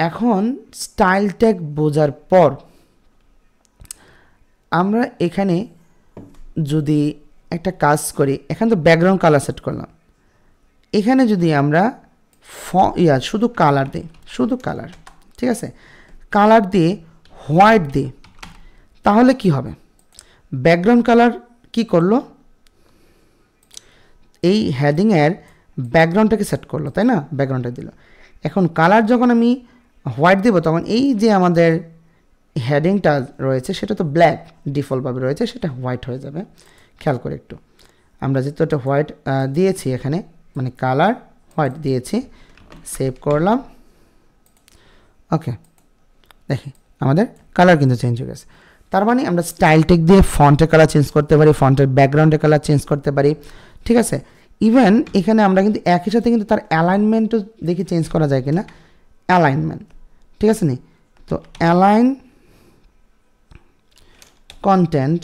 এখন স্টাইল ট্যাগ বোঝার পর আমরা এখানে যদি একটা কাজ করি, এখানে তো ব্যাকগ্রাউন্ড কালার সেট করলাম, এখানে যদি আমরা শুধু কালার দিই, শুধু কালার, ঠিক আছে, কালার দিয়ে হোয়াইট দিই, তাহলে কি হবে, ব্যাকগ্রাউন্ড কালার কি করলো, এই হেডিংয়ের ব্যাকগ্রাউন্ডটাকে সেট করলো, তাই না, ব্যাকগ্রাউন্ডটা দিল। এখন কালার যখন আমি হোয়াইট দেবো তখন এই যে আমাদের হেডিংটা রয়েছে সেটা তো ব্ল্যাক ডিফল্টভাবে রয়েছে, সেটা হোয়াইট হয়ে যাবে। খেয়াল করে একটু, আমরা যেহেতু একটা হোয়াইট দিয়েছি এখানে, মানে কালার হোয়াইট দিয়েছি, সেভ করলাম, ওকে, দেখি আমাদের কালার কিন্তু চেঞ্জ হয়ে গেছে। তার মানে আমরা স্টাইল ট্যাগ দিয়ে ফন্টের কালার চেঞ্জ করতে পারি, ফন্টের ব্যাকগ্রাউন্ডের কালার চেঞ্জ করতে পারি, ঠিক আছে। ইভেন এখানে আমরা কিন্তু একই সাথে কিন্তু তার অ্যালাইনমেন্টও দেখি চেঞ্জ করা যায় কিনা, অ্যালাইনমেন্ট, ঠিক আছে নি। তো অ্যালাইন কন্টেন্ট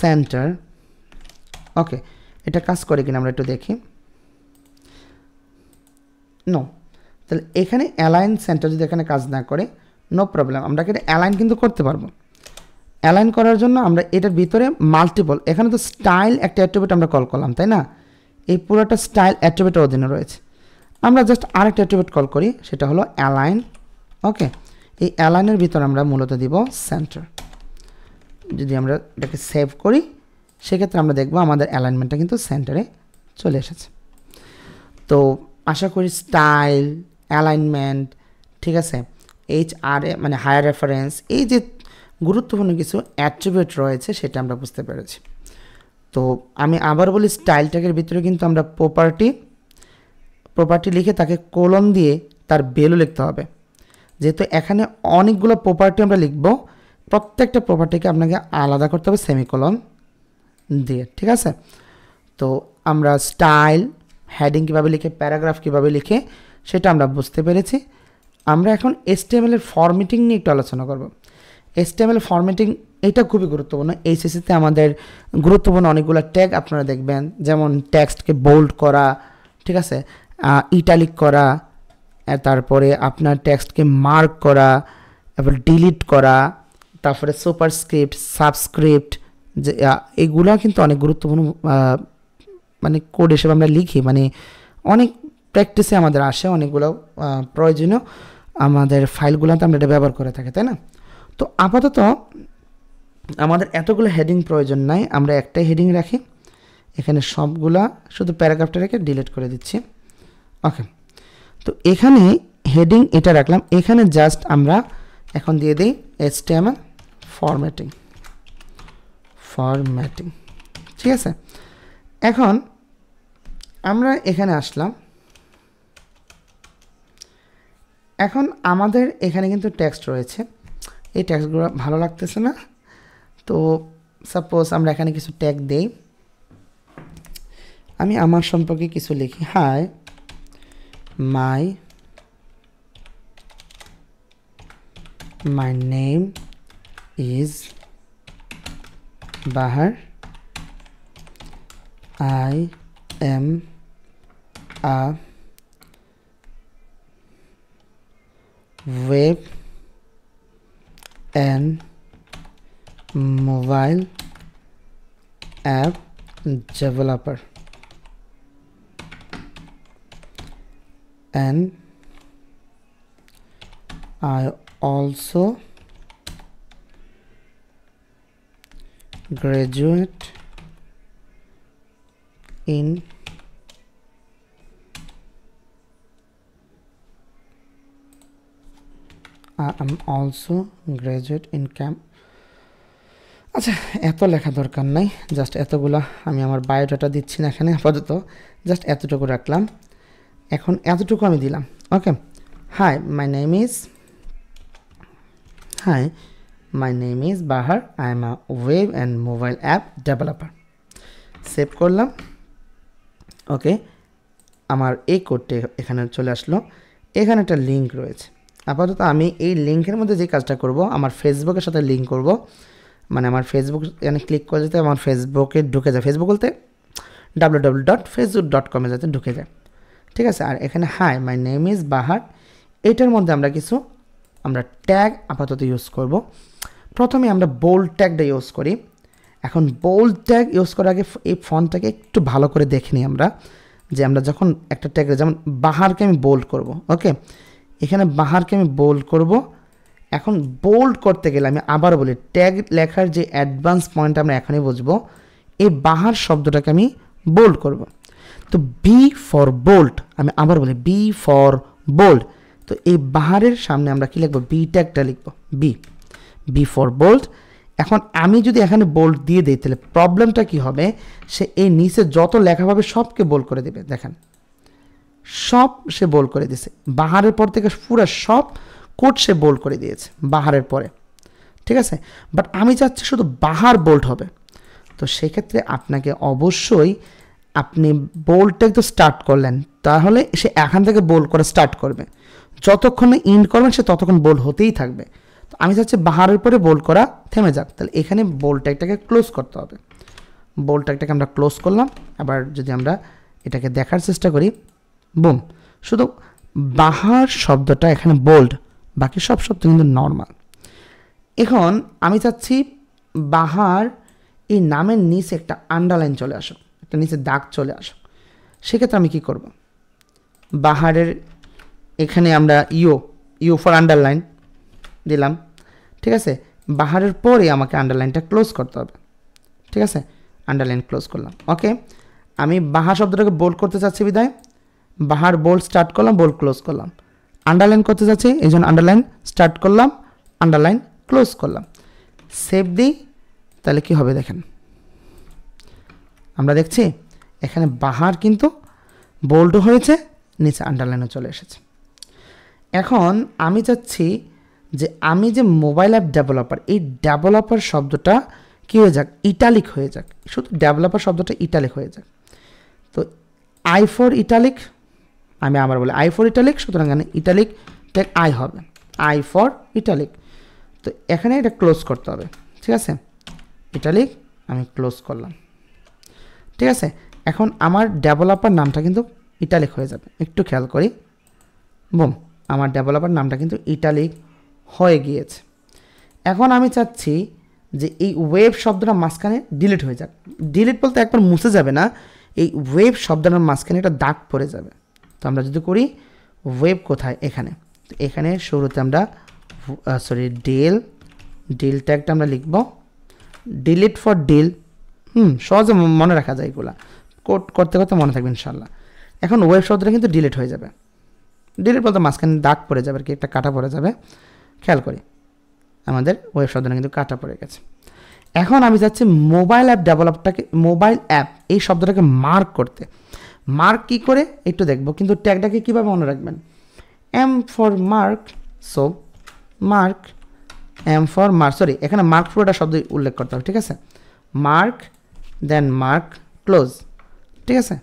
সেন্টার, ওকে, এটা কাজ করে কিনা আমরা একটু দেখি। নো, তাহলে এখানে অ্যালাইন সেন্টার যদি এখানে কাজ না করে, নো প্রবলেম, আমরা এটা অ্যালাইন কিন্তু করতে পারবো। অ্যালাইন করার জন্য আমরা এটার ভিতরে মাল্টিপল, এখানে তো স্টাইল একটা অ্যাট্রিবিউট আমরা কল করলাম, তাই না, এই পুরোটা স্টাইল অ্যাট্রিবিউটের অধীনে রয়েছে। আমরা জাস্ট আরেকটা অ্যাট্রিবিউট কল করি, সেটা হলো অ্যালাইন, ওকে। এই অ্যালাইনের ভিতরে আমরা মূলত দিব সেন্টার। যদি আমরা এটাকে সেভ করি সেক্ষেত্রে আমরা দেখব আমাদের অ্যালাইনমেন্টটা কিন্তু সেন্টারে চলে এসেছে। তো আশা করি স্টাইল, অ্যালাইনমেন্ট, ঠিক আছে, HRA মানে হায়ার রেফারেন্স, এই যে গুরুত্বপূর্ণ কিছু অ্যাট্রিবিউট রয়েছে সেটা আমরা বুঝতে পেরেছি। তো আমি আবার বলি, স্টাইল ট্যাগের ভিতরে কিন্তু আমরা প্রপার্টি লিখে তাকে কোলন দিয়ে তার ভ্যালু লিখতে হবে। যেহেতু এখানে অনেকগুলো প্রপার্টি আমরা লিখব, প্রত্যেকটা প্রপার্টিকে আপনাকে আলাদা করতে হবে সেমিকোলন দিয়ে, ঠিক আছে। তো আমরা স্টাইল হেডিং কীভাবে লিখে, প্যারাগ্রাফ কীভাবে লিখে সেটা আমরা বুঝতে পেরেছি। আমরা এখন HTML এর ফরম্যাটিং নিয়ে একটু আলোচনা করব। HTML ফরম্যাটিং এটা খুবই গুরুত্বপূর্ণ। এইচএসসিতে আমাদের গুরুত্বপূর্ণ অনেকগুলো ট্যাগ আপনারা দেখবেন, যেমন টেক্সটকে বোল্ড করা, ঠিক আছে, ইটালিক করা, তারপরে আপনার টেক্সটকে মার্ক করা, তারপর ডিলিট করা, তারপরে সুপারস্ক্রিপ্ট, সাবস্ক্রিপ্ট, যে এগুলো কিন্তু অনেক গুরুত্বপূর্ণ মানে কোড হিসেবে আমরা লিখি, মানে অনেক প্র্যাকটিসে আমাদের আসে, অনেকগুলো প্রয়োজনীয় আমাদের ফাইলগুলোতে আমরা এটা ব্যবহার করে থাকি, তাই না। তো আপাতত আমাদের এতগুলো হেডিং প্রয়োজন নাই, আমরা একটাই হেডিং রাখি, এখানে সবগুলা শুধু প্যারাগ্রাফটা রেখে ডিলিট করে দিচ্ছি, ওকে। তো এখানে হেডিং এটা রাখলাম, এখানে জাস্ট আমরা এখন দিয়ে দিই HTML ফরম্যাটিং, ঠিক আছে। এখন আমরা এখানে আসলাম, এখন আমাদের এখানে কিন্তু টেক্সট রয়েছে, এই টেক্সটগুলো ভালো লাগতেছে না। তো সাপোজ আমরা এখানে কিছু ট্যাগ দেই, আমি আমার সম্পর্কে কিছু লিখি, high my name is Bahar, I am a web and mobile app developer, and I also graduate in I'm also graduate in আচ্ছা, এত লেখা দরকার নাই, জাস্ট এতগুলা আমি আমার বায়োডাটা দিচ্ছি না এখানে আপাতত, জাস্ট এতটুকু রাখলাম। এখন এতটুকু আমি দিলাম। Okay, hi my name is Bahar, I am a web and mobile app developer. Save করলাম। ওকে, আমার এই কোডটি এখানে চলে আসলো। এখানে একটা লিঙ্ক রয়েছে। আপাতত আমি এই লিঙ্কের মধ্যে যে কাজটা করব, আমার ফেসবুকের সাথে লিঙ্ক করব, মানে আমার ফেসবুক এখানে ক্লিক করে যেতে আমার ফেসবুকে ঢুকে যায়, ফেসবুক বলতে www.facebook.com যাতে ঢুকে যায়। ঠিক আছে, আর এখানে হাই মাই নেম ইজ বাহার, এটার মধ্যে আমরা ট্যাগ আপাতত ইউজ করব। প্রথমে আমরা বোল্ড ট্যাগটা ইউজ করি। এখন বোল্ড ট্যাগ ইউজ করার আগে এই ফন্টটাকে একটু ভালো করে দেখে নিই আমরা, যে আমরা যখন একটা ট্যাগে, যেমন বাহারকে আমি বোল্ড করব। ওকে, এখানে বাহারকে আমি বোল্ড করব। এখন বোল্ড করতে গেলে আমি আবার বলি, ট্যাগ লেখার যে অ্যাডভান্স পয়েন্ট আমরা এখনই বুঝবো, এই বাহার শব্দটাকে আমি বোল্ড করব। তো বি ফর বোল্ড, আমি আবার বলি বি ফর বোল্ড। তো এই বাহারের সামনে আমরা কি লিখবো, বি ট্যাগটা লিখবো, বি ফর বোল্ড। এখন আমি যদি এখানে বোল্ড দিয়ে দিই তাহলে প্রবলেমটা কি হবে, সে এই নিচে যত লেখা পাবে সবকে বোল্ড করে দেবে। দেখেন, সব সে বোল্ড করে দিয়েছে, বাহারের পর থেকে পুরো সব কোড সে বোল্ড করে দিয়েছে বাহারের পরে। ঠিক আছে, বাট আমি চাচ্ছি শুধু বাহার বোল্ড হবে। তো সেক্ষেত্রে আপনাকে অবশ্যই, আপনি বোল্ড ট্যাগ তো স্টার্ট করলেন, তাহলে সে এখান থেকে বোল্ড করে স্টার্ট করবে, যতক্ষণ না ইন্ড করবেন সে ততক্ষণ বোল্ড হতেই থাকবে। তো আমি চাচ্ছি বাহারের পরে বোল্ড করা থেমে যাক, তাহলে এখানে বোল্ড ট্যাগটাকে ক্লোজ করতে হবে। বোল্ড ট্যাগটাকে আমরা ক্লোজ করলাম। আবার যদি আমরা এটাকে দেখার চেষ্টা করি, বুম, শুধু বাহার শব্দটা এখানে বোল্ড, বাকি সব শব্দ কিন্তু নর্মাল। এখন আমি চাচ্ছি বাহার এই নামের নিচে একটা আন্ডারলাইন চলে আসুক, একটা নিচে দাগ চলে আসুক। সেক্ষেত্রে আমি কি করব, বাহারের এখানে আমরা ইউ ফর আন্ডারলাইন দিলাম। ঠিক আছে, বাহারের পরে আমাকে আন্ডারলাইনটা ক্লোজ করতে হবে। ঠিক আছে, আন্ডারলাইন ক্লোজ করলাম। ওকে, আমি বাহার শব্দটাকে বোল্ড করতে চাচ্ছি বিদায় বাহার বোল্ড স্টার্ট করলাম, বোল্ড ক্লোজ করলাম। আন্ডারলাইন করতে চাচ্ছি, এই জন্য আন্ডারলাইন স্টার্ট করলাম, আন্ডারলাইন ক্লোজ করলাম। সেভ দিই, তাহলে কি হবে দেখেন, আমরা দেখছি এখানে বাহার কিন্তু বোল্ডও হয়েছে, নিচে আন্ডারলাইনও চলে এসেছে। এখন আমি চাচ্ছি যে আমি যে মোবাইল অ্যাপ ডেভেলপার, এই ডেভেলপার শব্দটা কী হয়ে যাক, ইটালিক হয়ে যাক, শুধু ডেভেলপার শব্দটা ইটালিক হয়ে যাক। তো আই ফর ইটালিক, আমি আবার বলি আই ফর ইটালিক, সুতরাং এখানে ইটালিক ট্যাগ আই হবে, আই ফর ইটালিক। তো এখানে এটা ক্লোজ করতে হবে। ঠিক আছে, ইটালিক আমি ক্লোজ করলাম। ঠিক আছে, এখন আমার ডেভেলপার নামটা কিন্তু ইটালিক হয়ে যাবে, একটু খেয়াল করি, বুম, আমার ডেভেলপার নামটা কিন্তু ইটালিক হয়ে গিয়েছে। এখন আমি চাচ্ছি যে এই ওয়েব শব্দটা মাঝখানে ডিলিট হয়ে যাক। ডিলিট বলতে একবার মুছে যাবে না, এই ওয়েব শব্দটার মাঝখানে একটা দাগ পড়ে যাবে। তো আমরা যদি করি ওয়েব কোথায়, এখানে, তো এখানে শুরুতে আমরা ডিল ট্যাগটা আমরা লিখব, ডিলিট ফর ডিল। সহজে মনে রাখা যায়, এগুলা কোড করতে করতে মনে থাকবে ইনশাল্লাহ। এখন ওয়েব শব্দটা কিন্তু ডিলিট হয়ে যাবে, ডিলিট বলতে মাঝখানে দাগ পড়ে যাবে আর কি, একটা কাটা পড়ে যাবে। খেয়াল করি আমাদের ওয়েব শব্দটা কিন্তু কাটা পড়ে গেছে। এখন আমি চাচ্ছি মোবাইল অ্যাপ ডেভেলপটাকে, মোবাইল অ্যাপ এই শব্দটাকে মার্ক করতে। মার্ক কী করে একটু দেখব, কিন্তু ট্যাগটাকে কীভাবে মনে রাখবেন, M for mark, so mark, M for mark, sorry এখানে মার্ক পুরোটা শব্দ উল্লেখ করতে হবে। ঠিক আছে, মার্ক দেন মার্ক ক্লোজ। ঠিক আছে,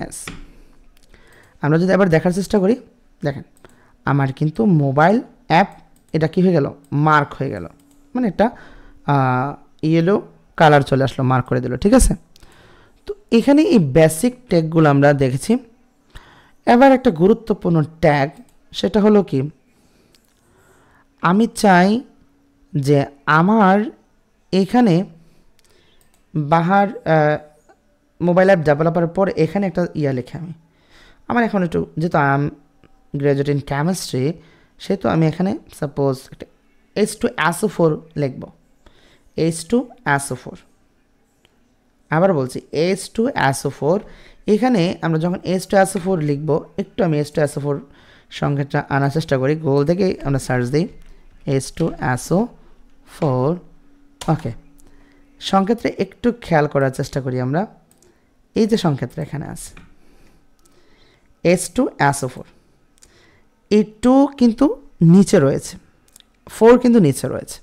এস। আমরা যদি এবার দেখার চেষ্টা করি, দেখেন আমার কিন্তু মোবাইল অ্যাপ এটা কী হয়ে গেল, মার্ক হয়ে গেল, মানে একটা ইয়েলো কালার চলে আসলো, মার্ক করে দিল। ঠিক আছে, তো এখানে এই বেসিক ট্যাগগুলো আমরা দেখেছি। এবার একটা গুরুত্বপূর্ণ ট্যাগ, সেটা হলো কি, আমি চাই যে আমার এখানে বাহার মোবাইল অ্যাপ ডেভেলপারের পর এখানে একটা লিখে আমার এখন একটু, যেহেতু I am graduate in chemistry, সেহেতু আমি এখানে সাপোজ একটা H2SO4 লিখব, H2SO4। আবার বলছি H2SO4। এখানে আমরা যখন H2SO4 লিখব, একটু আমি H2SO4 সংখ্যাটা আনার চেষ্টা করি, গুগল থেকে আমরা সার্চ দিই H2SO4। ওকে, সংক্ষেত্রে একটু খেয়াল করার চেষ্টা করি আমরা। এই যে সংক্ষেত্রে এখানে আছে S2 SO4, এই 2 কিন্তু নিচে রয়েছে, 4 কিন্তু নিচে রয়েছে।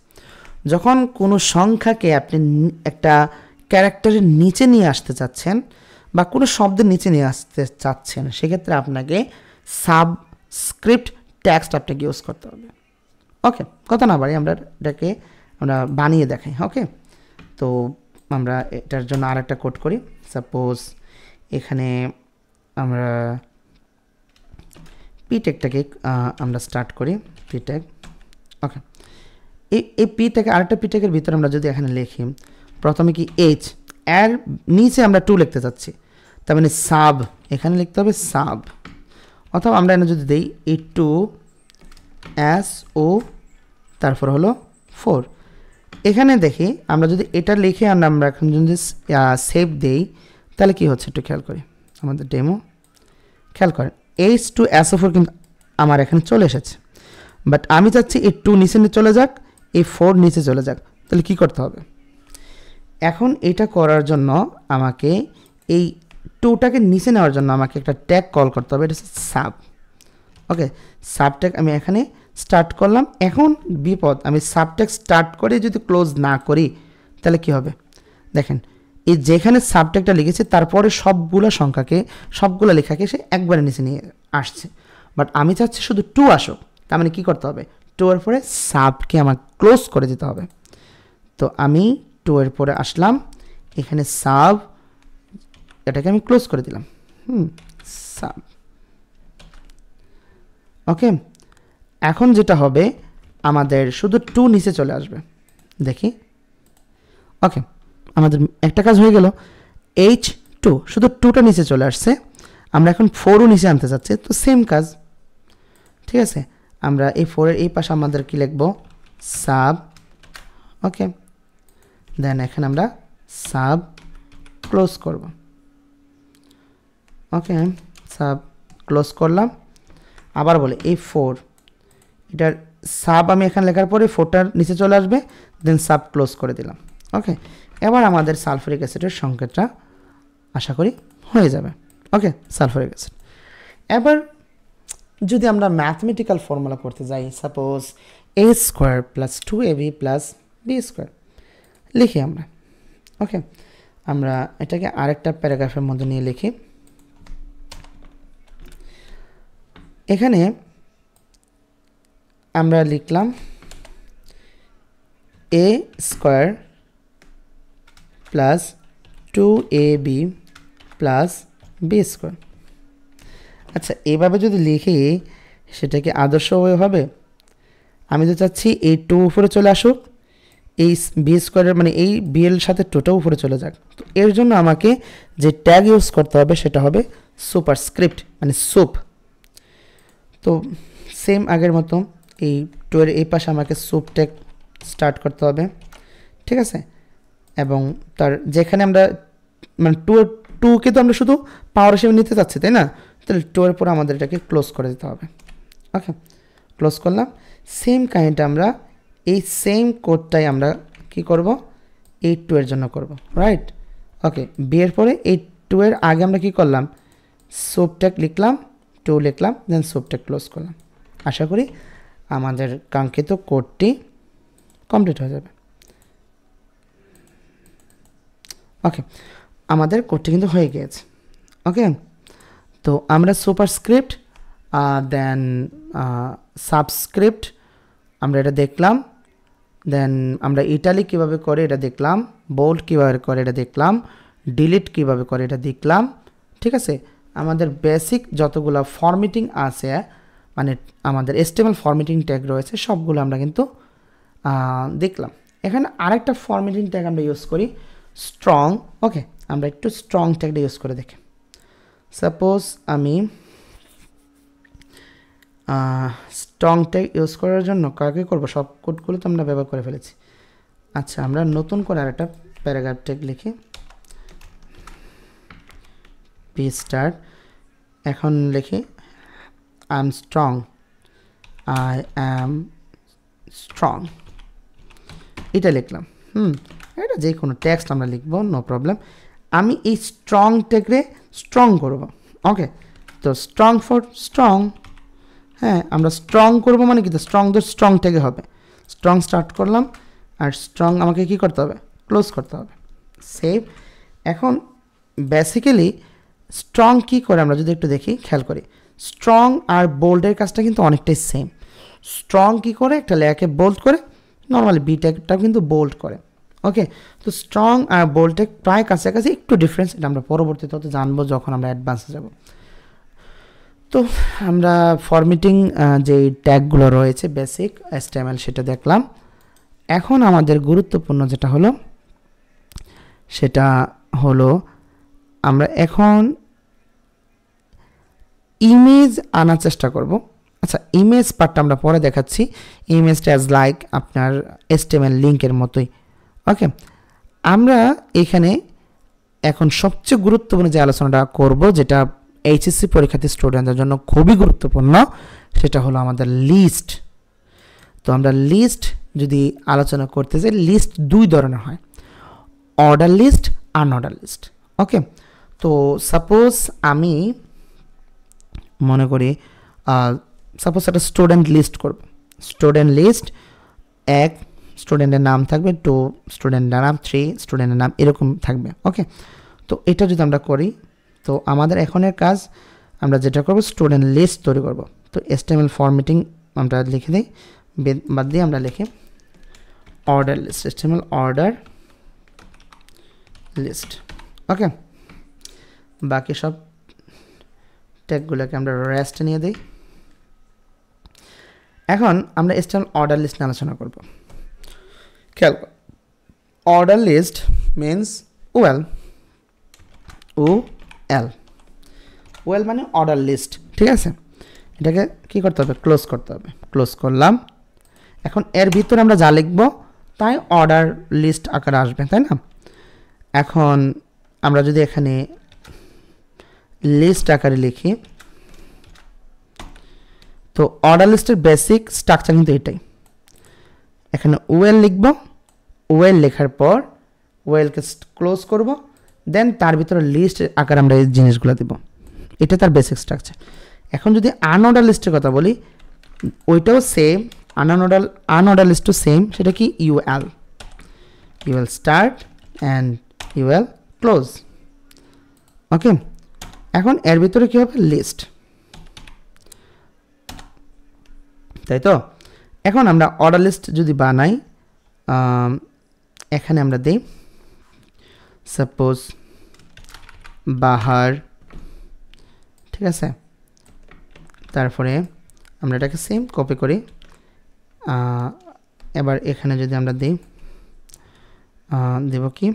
যখন কোনো সংখ্যাকে আপনি একটা ক্যারেক্টারের নিচে নিয়ে আসতে চাচ্ছেন বা কোনো শব্দের নিচে নিয়ে আসতে চাচ্ছেন, সেক্ষেত্রে আপনাকে সাবস্ক্রিপ্ট টেক্সট আপনাকে ইউজ করতে হবে। ওকে, কথা না বাড়ি আমরা এটাকে বানিয়ে দেখাই। ওকে, তো আমরা এটার জন্য আরেকটা কোড করি। সাপোজ এখানে আমরা পি ট্যাগটাকে আমরা স্টার্ট করি, পি ট্যাগ। ওকে, এই পি ট্যাগ আরেকটা পি ট্যাগের ভিতরে আমরা যদি এখানে লিখি প্রথমে কি এইচ, এর নিচে আমরা 2 লিখতে চাচ্ছি, তার মানে সাব, এখানে লিখতে হবে সাব। অথবা আমরা এখানে যদি দিই এই 2 SO তারপর হলো 4, এখানে দেখি আমরা যদি এটা লিখে আমরা এখন যদি সেভ দেই তাহলে কি হচ্ছে একটু খেয়াল করি, আমাদের ডেমো খেয়াল করেন H2 SO4 কিন্তু আমার এখানে চলে এসেছে, বাট আমি চাচ্ছি এই 2 নিচে চলে যাক, এই 4 নিচে চলে যাক। তাহলে কি করতে হবে? এখন এটা করার জন্য আমাকে এই 2টাকে নিচে নেওয়ার জন্য আমাকে একটা ট্যাগ কল করতে হবে, এটা হচ্ছে সাব। ওকে, সাব ট্যাগ আমি এখানে স্টার্ট করলাম। এখন বিপদ, আমি সাব ট্যাগ স্টার্ট করে যদি ক্লোজ না করি তাহলে কি হবে? দেখেন এই যেখানে সাব ট্যাগটা লিখেছে তারপরে সবগুলো সংখ্যাকে, সবগুলো লেখাকে সে একবারে নিচে নিয়ে আসছে, বাট আমি চাচ্ছি শুধু 2 আসুক। তার মানে কী করতে হবে? 2 এর পরে সাবকে আমার ক্লোজ করে দিতে হবে। তো আমি 2 এর পরে আসলাম, এখানে সাব, এটাকে আমি ক্লোজ করে দিলাম। সাব। ওকে, এখন যেটা হবে আমাদের শুধু 2 নিচে চলে আসবে, দেখি। ওকে, আমাদের একটা কাজ হয়ে গেল, H2 শুধু 2টা নিচে চলে আসছে, আমরা এখন 4ও নিচে আনতে চাচ্ছি, তো সেম কাজ। ঠিক আছে, আমরা এই 4-এর এই পাশে আমাদের কি লিখব? সাব। ওকে, দেন এখানে আমরা সাব ক্লোজ করব। ওকে, সাব ক্লোজ করলাম। আবার বলে এই 4, এটার সাব আমি এখানে লেখার পরে 4টার নিচে চলে আসবে, দেন সাব ক্লোজ করে দিলাম। ওকে, এবার আমাদের সালফারিক অ্যাসিডের সংকেতটা আশা করি হয়ে যাবে। ওকে, সালফারিক অ্যাসিড। এবার যদি আমরা ম্যাথমেটিক্যাল ফর্মুলা করতে যাই, সাপোজ A² + 2AB + B² লিখি আমরা। ওকে, আমরা এটাকে আরেকটা প্যারাগ্রাফের মধ্যে নিয়ে লিখি। এখানে আমরা লিখলাম A² + 2AB + B²। আচ্ছা, এইভাবে যদি লিখি সেটা কি আদর্শ হবে? আমি তো চাচ্ছি এই 2 উপরে চলে আসুক, এই B² মানে এই বি এর সাথে 2টা উপরে চলে যাক। তো এর জন্য আমাকে যে ট্যাগ ইউজ করতে হবে সেটা হবে সুপারস্ক্রিপ্ট, মানে সুপ। তো সেম আগের মতো এই 2 এর এই পাশে আমাকে সুপ ট্যাগ স্টার্ট করতে হবে। ঠিক আছে, এবং তার যেখানে আমরা মানে 2কে তো আমরা শুধু পাওয়ার হিসেবে নিতে চাচ্ছি, তাই না? তাহলে 2 এর পর আমাদের এটাকে ক্লোজ করে দিতে হবে। ওকে, ক্লোজ করলাম। সেম কাহিনীটা আমরা এই সেম কোডটাই আমরা কি করব? এই 2 এর জন্য করব, রাইট? ওকে, বি এর পরে এই 2 এর আগে আমরা কি করলাম? সুপ ট্যাগ লিখলাম, 2 লিখলাম, দেন সুপ ট্যাগ ক্লোজ করলাম। আশা করি আমাদের কাঙ্ক্ষিত কোডটি কমপ্লিট হয়ে যাবে। ওকে, আমাদের কোডটি কিন্তু হয়ে গিয়েছে। ওকে, তো আমরা সুপারস্ক্রিপ্ট দেন সাবস্ক্রিপ্ট আমরা এটা দেখলাম, দেন আমরা ইটালিক কীভাবে করে এটা দেখলাম, বোল্ড কীভাবে করে এটা দেখলাম, ডিলিট কীভাবে করে এটা দেখলাম। ঠিক আছে, আমাদের বেসিক যতগুলো ফরম্যাটিং আছে, মানে আমাদের HTML ফরম্যাটিং ট্যাগ রয়েছে সবগুলো আমরা কিন্তু দেখলাম। এখানে আরেকটা ফরম্যাটিং ট্যাগ আমরা ইউজ করি, স্ট্রং। ওকে, আমরা একটু স্ট্রং ট্যাগটা ইউজ করে দেখি। সাপোজ আমি স্ট্রং ট্যাগ ইউজ করার জন্য কাকে করব? সব কোডগুলো তো আমরা ব্যবহার করে ফেলেছি। আচ্ছা, আমরা নতুন করে আরেকটা প্যারাগ্রাফ ট্যাগ লিখি, পি স্টার। এখন লিখি I am strong, I am strong, এটা লিখলাম। এটা যে কোনো টেক্সট আমরা লিখব, নো প্রবলেম। আমি এই স্ট্রংটাকে স্ট্রং করব, ওকে। তো স্ট্রং ফর স্ট্রং, হ্যাঁ আমরা স্ট্রং করব মানে কি, তো স্ট্রং তো স্ট্রং থেকে হবে, স্ট্রং স্টার্ট করলাম, আর স্ট্রং আমাকে কি করতে হবে, ক্লোজ করতে হবে, সেভ। এখন বেসিক্যালি স্ট্রং কী করে আমরা যদি একটু দেখি, খেয়াল করি, স্ট্রং আর বোল্ডের কাজটা কিন্তু অনেকটাই সেম। স্ট্রং কী করে, একটা লেয়ারকে বোল্ড করে, নর্মালি বিটাও কিন্তু বোল্ড করে, ওকে। তো স্ট্রং আর বোল্ডে প্রায় কাছাকাছি, একটু ডিফারেন্স, এটা আমরা পরবর্তীতে হতে জানবো যখন আমরা অ্যাডভান্সে যাব। তো আমরা ফরম্যাটিং যে ট্যাগগুলো রয়েছে বেসিক HTML সেটা দেখলাম। এখন আমাদের গুরুত্বপূর্ণ যেটা হলো সেটা হলো আমরা এখন ইমেজ আনার চেষ্টা করব। আচ্ছা, ইমেজ পার্টটা আমরা পরে দেখাচ্ছি। ইমেজটা অ্যাজ লাইক আপনার HTML লিঙ্কের মতোই, ওকে। আমরা এখানে এখন সবচেয়ে গুরুত্বপূর্ণ যে আলোচনাটা করব, যেটা HSC পরীক্ষার্থী স্টুডেন্টদের জন্য খুবই গুরুত্বপূর্ণ, সেটা হলো আমাদের লিস্ট। তো আমরা লিস্ট যদি আলোচনা করতে চাই, লিস্ট দুই ধরনের হয়, অর্ডার লিস্ট, আনঅর্ডার লিস্ট, ওকে। তো সাপোজ আমি মনে করি সাপোজ একটা স্টুডেন্ট লিস্ট করব, স্টুডেন্ট লিস্ট 1 স্টুডেন্টের নাম থাকবে, 2 স্টুডেন্টের নাম, 3 স্টুডেন্টের নাম, এরকম থাকবে, ওকে। তো এটা যদি আমরা করি, তো আমাদের এখনের কাজ আমরা যেটা করব, স্টুডেন্ট লিস্ট তৈরি করব। তো HTML ফরম্যাটিং আমরা লিখে দিই, বাদ দিয়ে আমরা লিখি order list, HTML order list, okay. বাকি সব ট্যাগগুলোকে আমরা রেস্ট নিয়ে দিই। এখন আমরা HTML অর্ডার লিস্ট নিয়ে আলোচনা করব। খেয়াল কর, অর্ডার লিস্ট মিনস ওয়েল মানে অর্ডার লিস্ট, ঠিক আছে। এটাকে কি করতে হবে, ক্লোজ করতে হবে, ক্লোজ করলাম। এখন এর ভিতরে আমরা যা লিখব তাই অর্ডার লিস্ট আকারে আসবে, তাই না। এখন আমরা যদি এখানে লিস্ট আকারে লিখি, তো অর্ডার লিস্টের বেসিক স্ট্রাকচার কিন্তু এটাই। এখানে ওয়েল লিখব, ওয়েল লেখার পর ওয়েলকে ক্লোজ করব, দেন তার ভিতরে লিস্ট আকারে আমরা এই জিনিসগুলো দেব, এটা তার বেসিক স্ট্রাকচার। এখন যদি আনঅর্ডার লিস্টের কথা বলি, ওইটাও সেম, আনঅর্ডার লিস্টও সেম, সেটা কি UL start and UL close, okay. এখন এর ভিতরে কী হবে, লিস্ট, তাই তো। এখন আমরা অর্ডার লিস্ট যদি বানাই, এখানে আমরা দিই সাপোজ বাহার, ঠিক আছে। তারপরে আমরা এটাকে সেম কপি করি, এবার এখানে যদি আমরা দিই, দেব কি,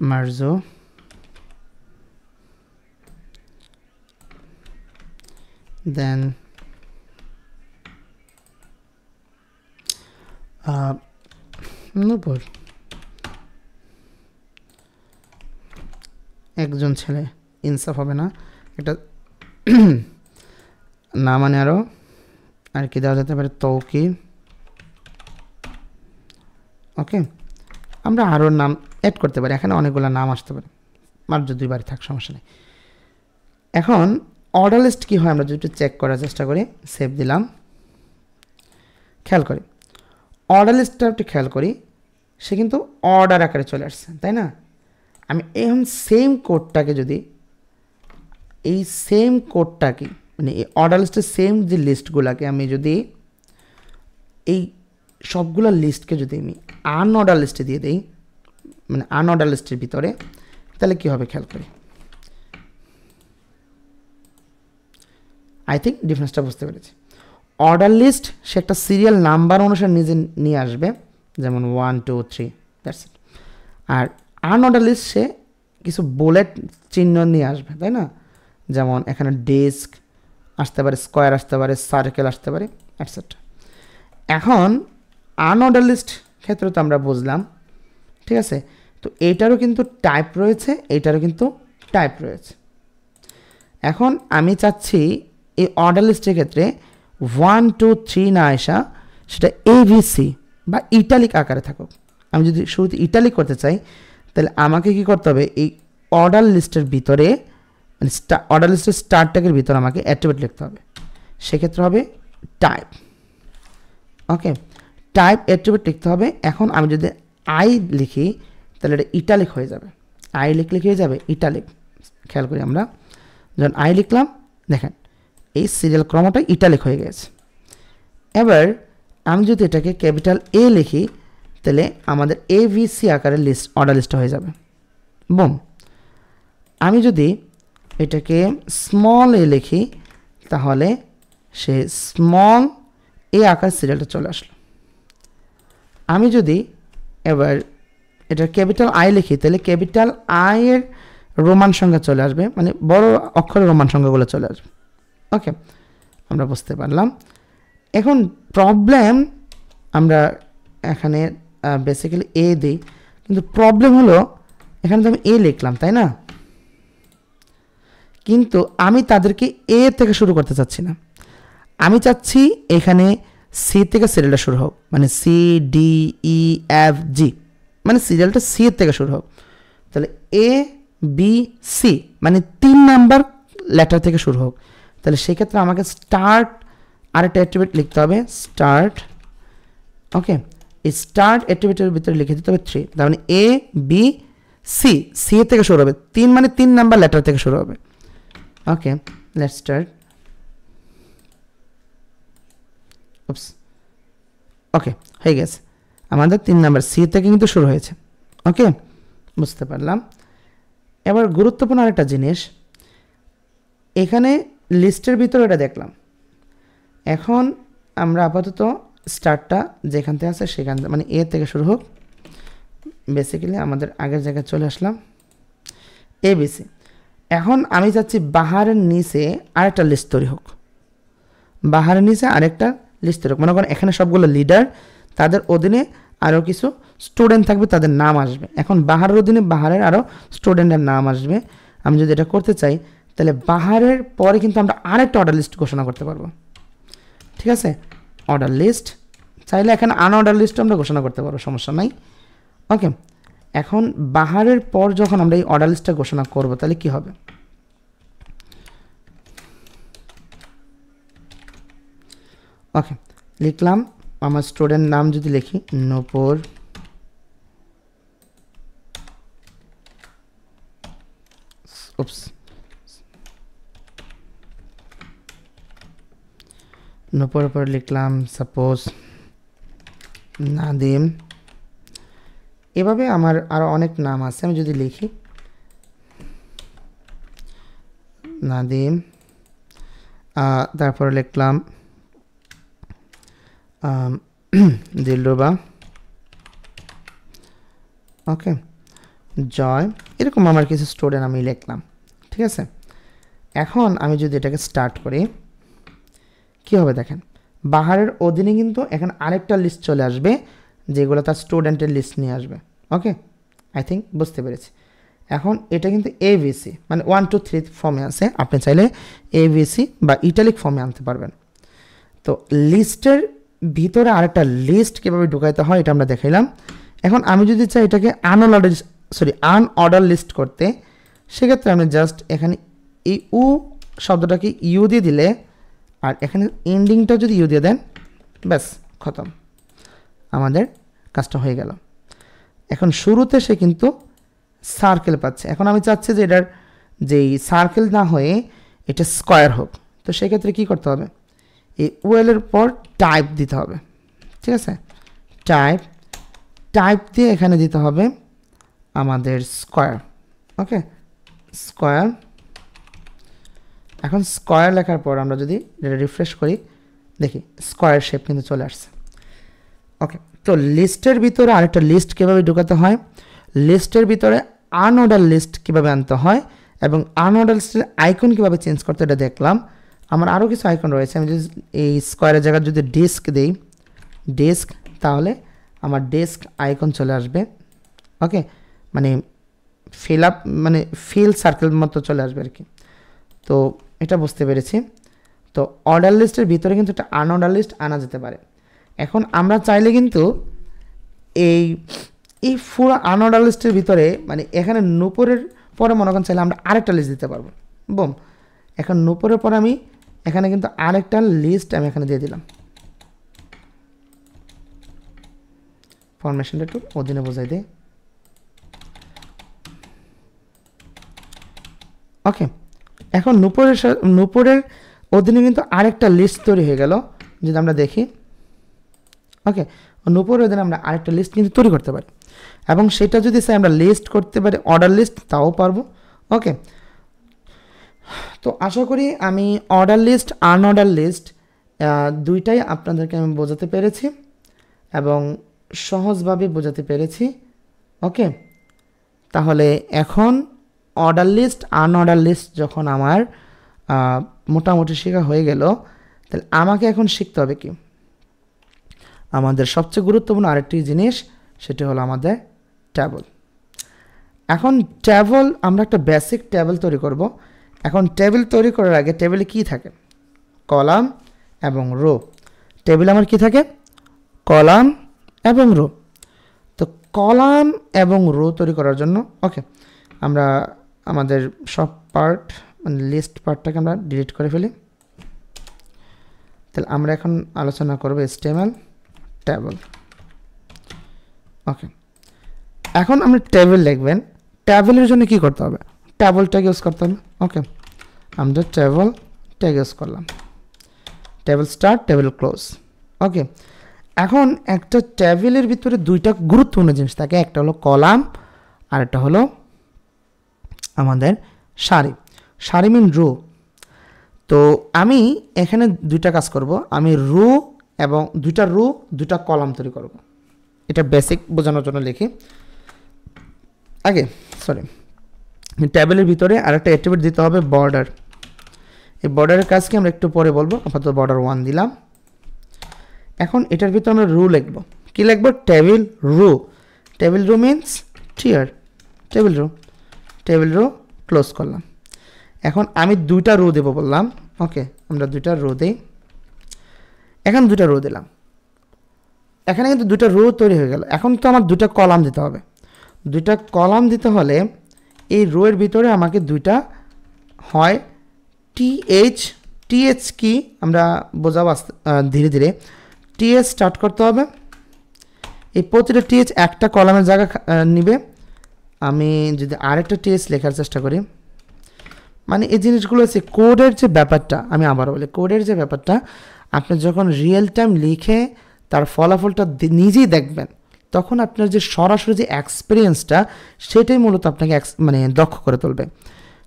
মার্জো, দেন নূপুর, একজন ছেলে, ইনসাফ হবে না, এটা না মানে আরও আর কি দেওয়া যেতে পারে, তৌকির, ওকে। আমরা আরও নাম অ্যাড করতে পারি, এখানে অনেকগুলো নাম আসতে পারে, মাত্র 2বার থাক, সমস্যা নেই। এখন অর্ডার লিস্ট কী হয় আমরা যদি একটু চেক করার চেষ্টা করি, সেভ দিলাম। খেয়াল করি অর্ডার লিস্টটা একটু খেয়াল করি, সে কিন্তু অর্ডার আকারে চলে আসছে, তাই না। আমি এখন সেম কোডটাকে যদি মানে এই অর্ডার লিস্টের সেম যে লিস্টগুলোকে আমি যদি এই সবগুলো লিস্টকে যদি আমি আনঅর্ডার লিস্টে দিয়ে দিই, মানে আনঅর্ডার লিস্টের ভিতরে, তাহলে কী হবে খেয়াল করি। আই থিঙ্ক ডিফারেন্সটা বুঝতে পেরেছি। অর্ডার লিস্ট সে একটা সিরিয়াল নাম্বার অনুসারে নিজে নিয়ে আসবে, যেমন 1 2 3, দ্যাটস ইট। আর আনঅর্ডার লিস্ট সে কিছু বুলেট চিহ্ন নিয়ে আসবে, তাই না। যেমন এখানে ডেস্ক আসতে পারে, স্কোয়ার আসতে পারে, সার্কেল আসতে পারে, এটসেট্রা। এখন আনঅর্ডার লিস্ট ক্ষেত্রে তো আমরা বুঝলাম, ঠিক আছে। তো এইটারও কিন্তু টাইপ রয়েছে, এইটারও কিন্তু টাইপ রয়েছে। এখন আমি চাচ্ছি এই অর্ডার লিস্টের ক্ষেত্রে 1 2 3 না আসা, সেটা এভিসি বা ইটালিক আকারে থাকুক। আমি যদি শুরুতে ইটালিক করতে চাই তাহলে আমাকে কি করতে হবে, এই অর্ডার লিস্টের ভিতরে মানে অর্ডার লিস্টের স্টার ট্যাগের ভিতরে আমাকে অ্যাট্রিবিউট লিখতে হবে। সেক্ষেত্রে হবে টাইপ। ওকে, টাইপ অ্যাট্রিবিউট লিখতে হবে। এখন আমি যদি আই লিখি তাহলে এটা ইটালিক হয়ে যাবে। আই লিখলে কি হয়ে যাবে, ইটালিক। খেয়াল করি আমরা যখন আই লিখলাম, দেখেন এই সিরিয়াল ক্রমটা ইটালিক হয়ে গেছে। এবার আমি যদি এটাকে ক্যাপিটাল এ লিখি তাহলে আমাদের এভিসি আকারের লিস্ট অর্ডার লিস্টটা হয়ে যাবে। বুম। আমি যদি এটাকে স্মল এ লিখি তাহলে সে স্মল এ আকার সিরিয়ালটা চলে আসলো। আমি যদি এবার এটা ক্যাপিটাল আই লিখি তাহলে ক্যাপিটাল আই এর রোমান সংখ্যা চলে আসবে, মানে বড় অক্ষরের রোমান সংখ্যাগুলো চলে আসবে। ওকে, আমরা বুঝতে পারলাম। এখন প্রবলেম, আমরা এখানে বেসিক্যালি এ দিই, কিন্তু প্রবলেম হলো এখানে তো আমি এ লিখলাম, তাই না? কিন্তু আমি তাদেরকে এ থেকে শুরু করতে চাচ্ছি না। আমি চাচ্ছি এখানে সি থেকে সিরিয়ালটা শুরু হোক, মানে C D E F G, মানে সিরিয়ালটা সি এর থেকে শুরু হোক। তাহলে এ বি সি মানে 3 নাম্বার লেটার থেকে শুরু হোক। তাহলে সেক্ষেত্রে আমাকে স্টার্ট আরেকটা অ্যাট্রিবিউট লিখতে হবে, স্টার্ট। ওকে, এই স্টার্ট অ্যাট্রিবিউটের ভিতরে লিখে দিতে হবে 3। তার মানে এ বি সি, সি এর থেকে শুরু হবে, 3 মানে 3 নাম্বার লেটার থেকে শুরু হবে। ওকে, লেটস স্টার্ট। ওকে, হয়ে গেছে, আমাদের 3 নাম্বার সি থেকে কিন্তু শুরু হয়েছে। ওকে, বুঝতে পারলাম। এবার গুরুত্বপূর্ণ আরেকটা জিনিস, এখানে লিস্টের ভিতরে এটা দেখলাম। এখন আমরা আপাতত স্টার্টটা যেখান থেকে আছে সেখান থেকে, মানে এ থেকে শুরু হোক। বেসিক্যালি আমাদের আগের জায়গায় চলে আসলাম, এবিসি। এখন আমি চাচ্ছি বাহারের নিচে আরেকটা লিস্ট তৈরি হোক, বাহারের নিচে আরেকটা লিস্ট তৈরি হোক। মনে করেন এখানে সবগুলো লিডার, তাদের অধীনে আরও কিছু স্টুডেন্ট থাকবে, তাদের নাম আসবে। এখন বাহারের অধীনে বাহারের আরও স্টুডেন্টের নাম আসবে। আমি যদি এটা করতে চাই তাহলে বাহারের পরে কিন্তু আমরা আরেকটা অর্ডার লিস্ট ঘোষণা করতে পারবো। ঠিক আছে, অর্ডার লিস্ট, চাইলে এখানে আনঅর্ডার লিস্ট আমরা ঘোষণা করতে পারবো, সমস্যা নাই। ওকে, এখন বাহারের পর যখন আমরা এই অর্ডার লিস্টটা ঘোষণা করব তাহলে কি হবে, ওকে লিখলাম। আমার স্টুডেন্ট নাম যদি লিখি নূপুর, নূপুর পর লিখলাম সাপোজ নাদিম। এভাবে আমার আরও অনেক নাম আছে, আমি যদি লিখি নাদিম, তারপরে লিখলাম দিলরুবা, ওকে জয়, এরকম আমার কিছু স্টুডেন্ট আমি লিখলাম। ঠিক আছে, এখন আমি যদি এটাকে স্টার্ট করি কি হবে দেখেন, বাহারের অধীনে কিন্তু এখানে আরেকটা লিস্ট চলে আসবে যেগুলো তার স্টুডেন্টের লিস্ট নিয়ে আসবে। ওকে, আই থিঙ্ক বুঝতে পেরেছি। এখন এটা কিন্তু এভিসি মানে 1 2 3 ফর্মে আছে, আপনি চাইলে এভিসি বা ইটালিক ফর্মে আনতে পারবেন। তো লিস্টের ভিতরে আরেকটা লিস্ট কীভাবে ঢুকাইতে হয় এটা আমরা দেখাইলাম। এখন আমি যদি চাই এটাকে আনঅর্ডার লিস্ট করতে, সেক্ষেত্রে আমি জাস্ট এখানে এই উ শব্দটাকে ইউ দিয়ে দিলে আর এখানে এন্ডিংটা যদি ইউ দিয়ে দেন, ব্যাস খতম, আমাদের কাজটা হয়ে গেল। এখন শুরুতে সে কিন্তু সার্কেল পাচ্ছে। এখন আমি চাচ্ছি যে এটার যেই সার্কেল না হয়ে এটা স্কোয়ার হোক, তো সেক্ষেত্রে কী করতে হবে, এই ওয়েলের পর টাইপ দিতে হবে। ঠিক আছে, টাইপ দিয়ে এখানে দিতে হবে আমাদের স্কোয়ার। ওকে, স্কোয়ার। এখন স্কোয়ার লেখার পর আমরা যদি এটা রিফ্রেশ করি, দেখি স্কোয়ার শেপ কিন্তু চলে আসছে। ওকে, তো লিস্টের ভিতরে আরেকটা লিস্ট কীভাবে ঢুকাতে হয়, লিস্টের ভিতরে আনঅর্ডার লিস্ট কীভাবে আনতে হয় এবং আনঅর্ডার লিস্টের আইকন কীভাবে চেঞ্জ করতে, এটা দেখলাম। আমার আরও কিছু আইকন রয়েছে, আমি যদি এই স্কোয়ারের জায়গায় যদি ডেস্ক দিই, ডেস্ক, তাহলে আমার ডেস্ক আইকন চলে আসবে। ওকে, মানে ফিল আপ মানে ফিল সার্কেল মতো চলে আসবে আর কি। তো এটা বুঝতে পেরেছি। তো অর্ডার লিস্টের ভিতরে কিন্তু একটা আনঅর্ডার লিস্ট আনা যেতে পারে। এখন আমরা চাইলে কিন্তু এই এই পুরো আনঅর্ডার লিস্টের ভিতরে মানে এখানে নূপুরের পরে মনে করেন চাইলে আমরা আরেকটা লিস্ট দিতে পারবো। বুম, এখন নূপুরের পরে আমি এখানে কিন্তু আরেকটা লিস্ট আমি এখানে দিয়ে দিলাম। ফরমেশনটা একটু অধীনে বোঝাই দেয়। ওকে, এখন নূপুরের অধীনে কিন্তু আরেকটা লিস্ট তৈরি হয়ে গেল যদি আমরা দেখি। ওকে, নূপুরের অধীনে আমরা আরেকটা লিস্ট কিন্তু তৈরি করতে পারি এবং সেটা যদি চাই আমরা লিস্ট করতে পারি অর্ডার লিস্ট, তাও পারবো। ওকে, তো আশা করি আমি অর্ডার লিস্ট আনঅর্ডার লিস্ট দুইটাই আপনাদেরকে আমি বোঝাতে পেরেছি এবং সহজভাবে বোঝাতে পেরেছি। ওকে, তাহলে এখন অর্ডার লিস্ট আনঅর্ডার লিস্ট যখন আমার মোটামুটি শেখা হয়ে গেল, তাহলে আমাকে এখন শিখতে হবে কি, আমাদের সবচেয়ে গুরুত্বপূর্ণ আরেকটি জিনিস, সেটি হলো আমাদের টেবল। এখন টেবল, আমরা একটা বেসিক টেবল তৈরি করব। এখন টেবিল তৈরি করার আগে টেবিলে কি থাকে, কলাম এবং রো। টেবিলে আমার কি থাকে, কলাম এবং রো। তো কলাম এবং রো তৈরি করার জন্য ওকে আমরা আমাদের সব পার্ট মানে লিস্ট পার্টটাকে আমরা ডিলিট করে ফেলি। তাহলে আমরা এখন আলোচনা করব HTML টেবল। ওকে, এখন আমরা টেবিল লিখবেন। টেবিলের জন্য কি করতে হবে, টেবল ট্যাগ ইউজ করতে হবে। ওকে, আমরা টেবল ট্যাগ ইউজ করলাম, table start table close. Okay, এখন একটা টেবিলের ভিতরে দুইটা গুরুত্বপূর্ণ জিনিস থাকে, একটা হলো কলাম আর একটা হলো আমাদের সারি। সারি মিন রো। তো আমি এখানে দুইটা কাজ করব, আমি রো এবং দুইটা রো দুইটা কলাম তৈরি করব। এটা বেসিক বোঝানোর জন্য লিখি আগে, সরি। টেবিলের ভিতরে আরেকটা অ্যাট্রিবিউট দিতে হবে বর্ডার। এই বর্ডারের কাজকে আমরা একটু পরে বলবো, আপাতত বর্ডার 1 দিলাম। এখন এটার ভিতরে আমরা রো লিখব। কি লিখব, table row. Table row means TR, table row, table row close করলাম। এখন আমি দুইটা রো দেব বললাম। ওকে, আমরা দুইটা রো দেই। এখন দুইটা রো দিলাম, এখানে কিন্তু দুইটা রো তৈরি হয়ে গেল। এখন তো আমার দুইটা কলাম দিতে হবে। দুইটা কলাম দিতে হলে এই রো এর ভিতরে আমাকে দুইটা হয় টিএচ কি আমরা বোঝাবো ধীরে ধীরে। টিএচ স্টার্ট করতে হবে। এই প্রতিটা টিএচ একটা কলামের জায়গা নিবে। আমি যদি আরেকটা টিএচ লেখার চেষ্টা করি, মানে এই জিনিসগুলো হচ্ছে কোডের যে ব্যাপারটা, আমি আবার বলি কোডের যে ব্যাপারটা, আপনি যখন রিয়েল টাইম লিখে তার ফলাফলটা নিজেই দেখবেন, তখন আপনার যে সরাসরি যে এক্সপিরিয়েন্সটা, সেটাই মূলত আপনাকে মানে দক্ষ করে তুলবে।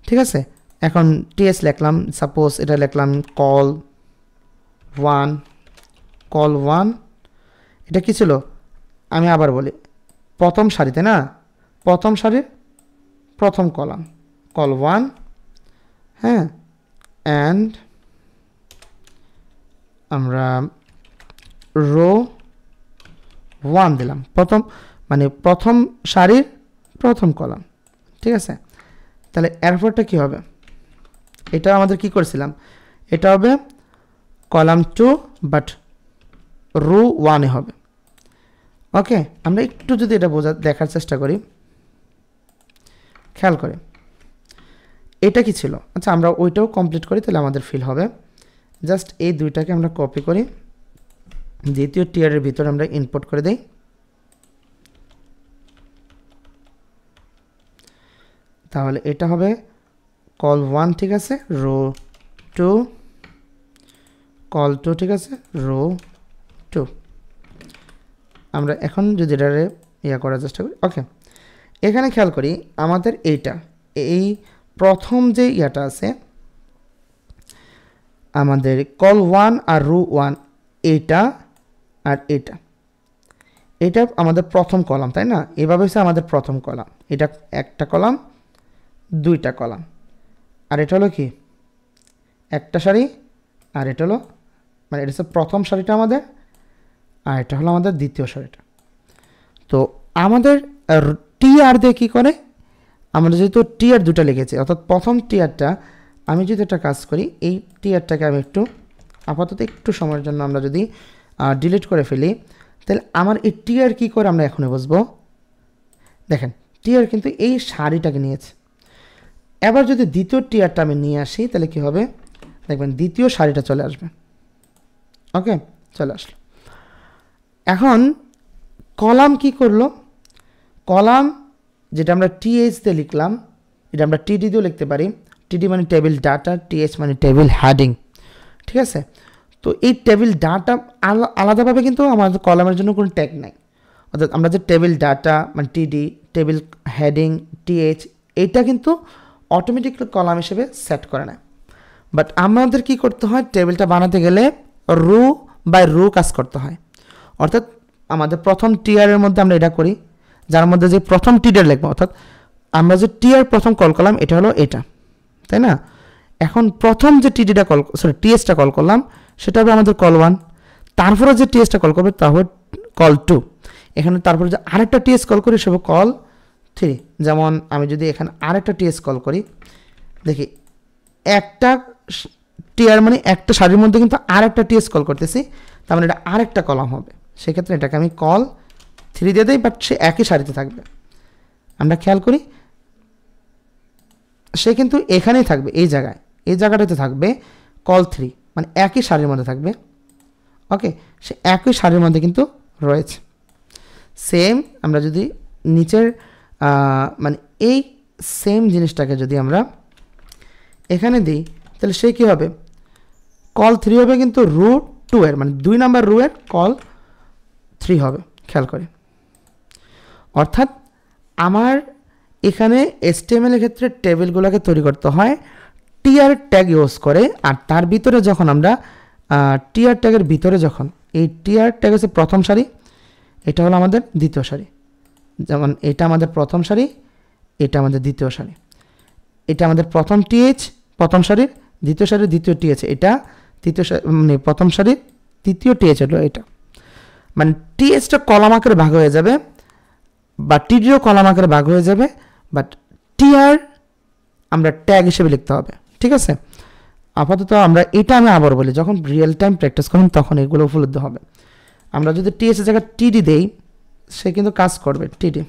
ঠিক আছে, এখন টিএস লিখলাম, সাপোজ এটা লিখলাম কল 1, এটা কি ছিল, আমি আবার বলি প্রথম সারিতে না, প্রথম সারির প্রথম কলাম কল 1, হ্যাঁ, অ্যান্ড আমরা রো 1 দিলাম, প্রথম মানে প্রথম সারির প্রথম কলাম। ঠিক আছে, তাহলে এরপরটা কি হবে, এটা আমাদের কি করেছিলাম, এটা হবে কলাম 2 বাট রো 1 হবে। ওকে, আমরা একটু যদি এটা দেখার চেষ্টা করি, খেয়াল করে এটা কি ছিল। আচ্ছা, আমরা ওইটাও কমপ্লিট করি, তাহলে আমাদের ফিল হবে। জাস্ট এই দুইটাকে আমরা কপি করি, দ্বিতীয় টিয়ারের ভিতরে আমরা ইনপুট করে দেই। তাহলে এটা হবে কল 1, ঠিক আছে, রো 2, কল 2, ঠিক আছে, রো 2। আমরা এখন যদি এটারে ইয়া করার চেষ্টা করি, ওকে, এখানে খেয়াল করি আমাদের এইটা, এই প্রথম যে ইয়াটা আছে আমাদের কল 1 আর রো 1, এটা আর এটা আমাদের প্রথম কলাম, তাই না? এভাবে হচ্ছে আমাদের প্রথম কলাম, এটা একটা কলাম, দুইটা কলাম, আর এটা হলো কি একটা সারি, আর এটা হলো মানে এটা হচ্ছে প্রথম সারিটা আমাদের, আর এটা হলো আমাদের দ্বিতীয় সারিটা। তো আমাদের টিআর দিয়ে কী করে, আমরা যেহেতু টিআর দুটা লিখেছি, অর্থাৎ প্রথম টিআরটা আমি যদি একটা কাজ করি, এই টিআরটাকে আমি একটু আপাতত একটু সময়ের জন্য আমরা যদি ডিলিট করে ফেলি, তাহলে আমার এই টিয়ার কী করে আমরা এখনই বুঝবো। দেখেন টিয়ার কিন্তু এই সারিটাকে নিয়েছে। এবার যদি দ্বিতীয় টিয়ারটা আমি নিয়ে আসি তাহলে কি হবে, দেখবেন দ্বিতীয় সারিটা চলে আসবে। ওকে, চলে আসলো। এখন কলাম কি করলো, কলাম যেটা আমরা টিএইচ দিয়ে লিখলাম এটা আমরা টিডি দিয়েও লিখতে পারি। টিডি মানে টেবিল ডাটা, টিএইচ মানে টেবিল হেডিং, ঠিক আছে। তো এই টেবিল ডাটা আলাদাভাবে কিন্তু আমাদের কলামের জন্য কোনো ট্যাগ নাই, অর্থাৎ আমরা যে টেবিল ডাটা মানে টিডি, টেবিল হেডিং, টিএইচ, এইটা কিন্তু অটোমেটিকলি কলাম হিসেবে সেট করে নেয়। বাট আমাদের কি করতে হয়, টেবিলটা বানাতে গেলে রো বাই রো কাজ করতে হয়। অর্থাৎ আমাদের প্রথম টিয়ারের মধ্যে আমরা এটা করি, যার মধ্যে যে প্রথম টিয়ার লিখবো, অর্থাৎ আমরা যে টিয়ার প্রথম কল করলাম এটা হলো এটা, তাই না। এখন প্রথম যে টিডিটা টিএসটা কল করলাম সেটা হবে আমাদের কল 1, তারপরে যে টিএসটা কল করবে তা হবে কল 2, এখানে তারপরে যে আরেকটা টিএস কল করি সেটা কল 3। যেমন আমি যদি এখানে আরেকটা টিএস কল করি, দেখি একটা টিয়ার মানে একটা সারির মধ্যে কিন্তু আরেকটা টিএস কল করতেছি, তার মানে এটা আরেকটা কলাম হবে। সেক্ষেত্রে এটাকে আমি কল 3 দিয়ে দিই, বাট সে একই সারিতে থাকবে। আমরা খেয়াল করি সে কিন্তু এখানেই থাকবে, এই জায়গাটাতে থাকবে কল 3, মানে একই সারির মধ্যে থাকবে। ওকে, সে একই সারির মধ্যে কিন্তু রয়েছে। সেম আমরা যদি নিচের মানে এই সেম জিনিসটাকে যদি আমরা এখানে দিই তাহলে সে কী হবে, কল 3 হবে কিন্তু রো 2 এর, মানে 2 নাম্বার রো এর কল 3 হবে। খেয়াল করি, অর্থাৎ আমার এখানে HTML এর ক্ষেত্রে টেবিলগুলোকে তৈরি করতে হয় টিয়ার ট্যাগ ইউজ করে, আর তার ভিতরে যখন আমরা টিয়ার ট্যাগের ভিতরে যখন এই টিয়ার ট্যাগ হচ্ছে প্রথম সারি, এটা হলো আমাদের দ্বিতীয় সারি, যেমন এটা আমাদের প্রথম সারি, এটা আমাদের দ্বিতীয় সারি, এটা আমাদের প্রথম টিএইচ প্রথম সারির, দ্বিতীয় সারির দ্বিতীয় টিএইচ, এটা তৃতীয় মানে প্রথম সারির তৃতীয় টিএইচ হলো এটা। মানে টিএইচটা কলাম আকারে ভাগ হয়ে যাবে বা টিডিও কলাম আকারে ভাগ হয়ে যাবে, বাট টিআর আমরা ট্যাগ হিসেবে লিখতে হবে, ঠিক আছে। আপাতত আমরা এটা আমি আবার বলি, যখন রিয়েল টাইম প্র্যাকটিস করুন তখন এগুলো উপলব্ধ হবে। আমরা যদি টিএস এর জায়গায় টিডি দেই সে কিন্তু কাজ করবে, টিডি।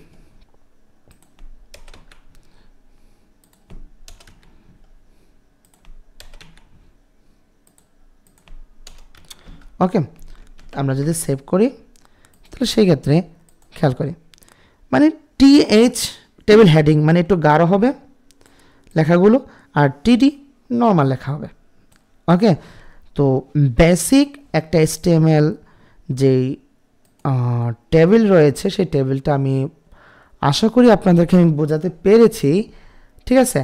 ওকে, আমরা যদি সেভ করি তাহলে সেই ক্ষেত্রে খেয়াল করি মানে টিএইচ টেবিল হেডিং মানে একটু গাঢ় হবে লেখাগুলো, আর টিডি নর্মাল লেখা হবে। ওকে, তো বেসিক একটা HTML যেই টেবিল রয়েছে সেই টেবিলটা আমি আশা করি আপনাদেরকে আমি বোঝাতে পেরেছি, ঠিক আছে।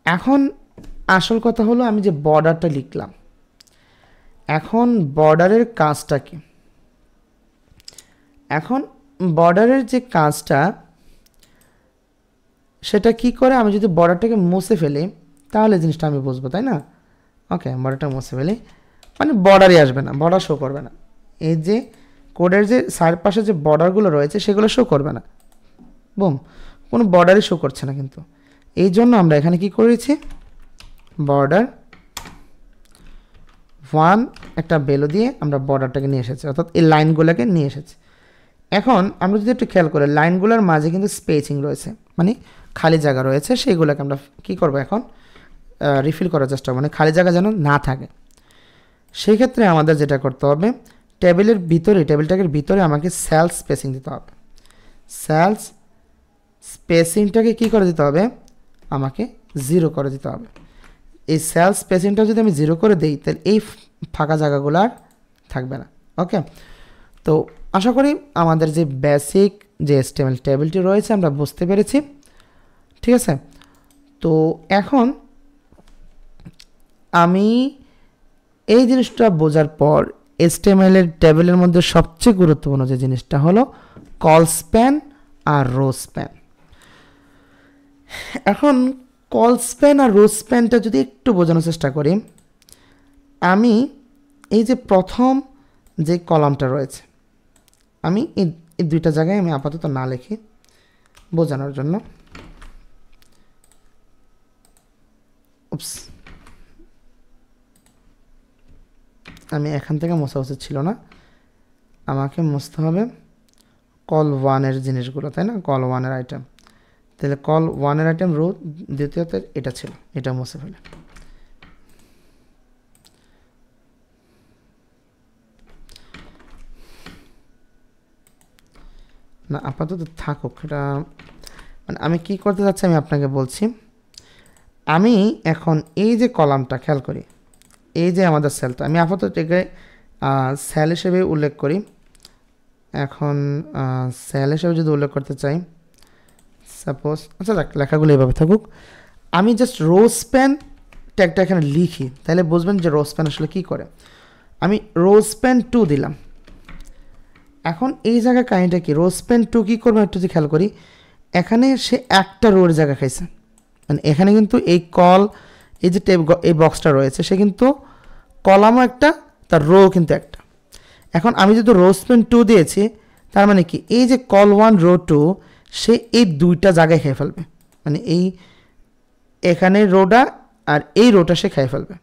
এখন আসল কথা হলো আমি যে বর্ডারটা লিখলাম, এখন বর্ডারের কাজটা কি, এখন বর্ডারের যে কাজটা সেটা কি করে, আমি যদি বর্ডারটাকে মুছে ফেলি তাহলে জিনিসটা আমি বুঝবো, তাই না। ওকে, বর্ডারটা মুছে ফেলি মানে বর্ডারই আসবে না, বর্ডার শো করবে না, এই যে কোডের যে চারপাশে যে বর্ডারগুলো রয়েছে সেগুলো শো করবে না, বুম, কোনো বর্ডারই শো করছে না। কিন্তু এই জন্য আমরা এখানে কি করেছি, বর্ডার 1 একটা ভ্যালু দিয়ে আমরা বর্ডারটাকে নিয়ে এসেছি, অর্থাৎ এই লাইনগুলোকে নিয়ে এসেছি। এখন আমরা যদি একটু খেয়াল করি লাইনগুলোর মাঝে কিন্তু স্পেসিং রয়েছে, মানে খালি জায়গা রয়েছে, সেইগুলোকে আমরা কী করবো এখন রিফিল করার চেষ্টা করবো, মানে খালি জায়গা যেন না থাকে। সেই ক্ষেত্রে আমাদের যেটা করতে হবে, টেবিলের ভিতরে টেবিলটাকের ভিতরে আমাকে সেলস স্পেসিং দিতে হবে। সেলস স্পেসিংটাকে কী করে দিতে হবে, আমাকে 0 করে দিতে হবে। এই সেলস স্পেসিংটা যদি আমি 0 করে দিই তাহলে এই ফাঁকা জায়গাগুলো আর থাকবে না। ওকে, তো আশা করি আমাদের যে বেসিক যে HTML টেবিলটি রয়েছে আমরা বুঝতে পেরেছি, ঠিক আছে। তো এখন আমি এই জিনিসটা বোঝার পর HTML এর টেবিলের মধ্যে সবচেয়ে গুরুত্বপূর্ণ যে জিনিসটা হলো কল স্প্যান আর রো স্প্যান। এখন কল স্প্যান আর রো স্প্যানটা যদি একটু বোঝানোর চেষ্টা করি, আমি এই যে প্রথম যে কলামটা রয়েছে আমি এই দুইটা জায়গায় আমি আপাতত না লিখি বোঝানোর জন্য, আমি এখান থেকে মোছা উচিত ছিল না, আমাকে মুছতে হবে কল 1-এর জিনিসগুলো, তাই না? কল 1-এর আইটেম, তাহলে কল 1-এর আইটেম রো দ্বিতীয়তে এটা ছিল, এটা মুছে ফেলে। না আপাতত থাকুক, এটা মানে আমি কি করতে যাচ্ছি আমি আপনাকে বলছি। আমি এখন এই যে কলামটা খেয়াল করি, এই যে আমাদের সেলটা, আমি আপাতত এটাকে সেল হিসেবে উল্লেখ করি। এখন সেল হিসেবে যদি উল্লেখ করতে চাই, সাপোজ আচ্ছা লেখাগুলো এইভাবে থাকুক, আমি জাস্ট রো স্প্যান ট্যাগটা এখানে লিখি, তাহলে বুঝবেন যে রো স্প্যান আসলে কী করে। আমি রো স্প্যান 2 দিলাম। এখন এই জায়গায় কাহিনিটা কি, রো স্প্যান 2 কী করবো একটু যদি খেয়াল করি, এখানে সে একটা রোর জায়গা খাইছে, মানে এখানে কিন্তু এই কল এই যে এই বক্সটা রয়েছে সে কিন্তু কলামও একটা, তার রো কিন্তু একটা। এখন আমি যদি রো স্প্যান 2 দিয়েছি, তার মানে কি এই যে কল 1 রো 2 সে এই দুইটা জায়গায় খেয়ে ফেলবে, মানে এই এখানে রোটা আর এই রোটা সে খেয়ে ফেলবে,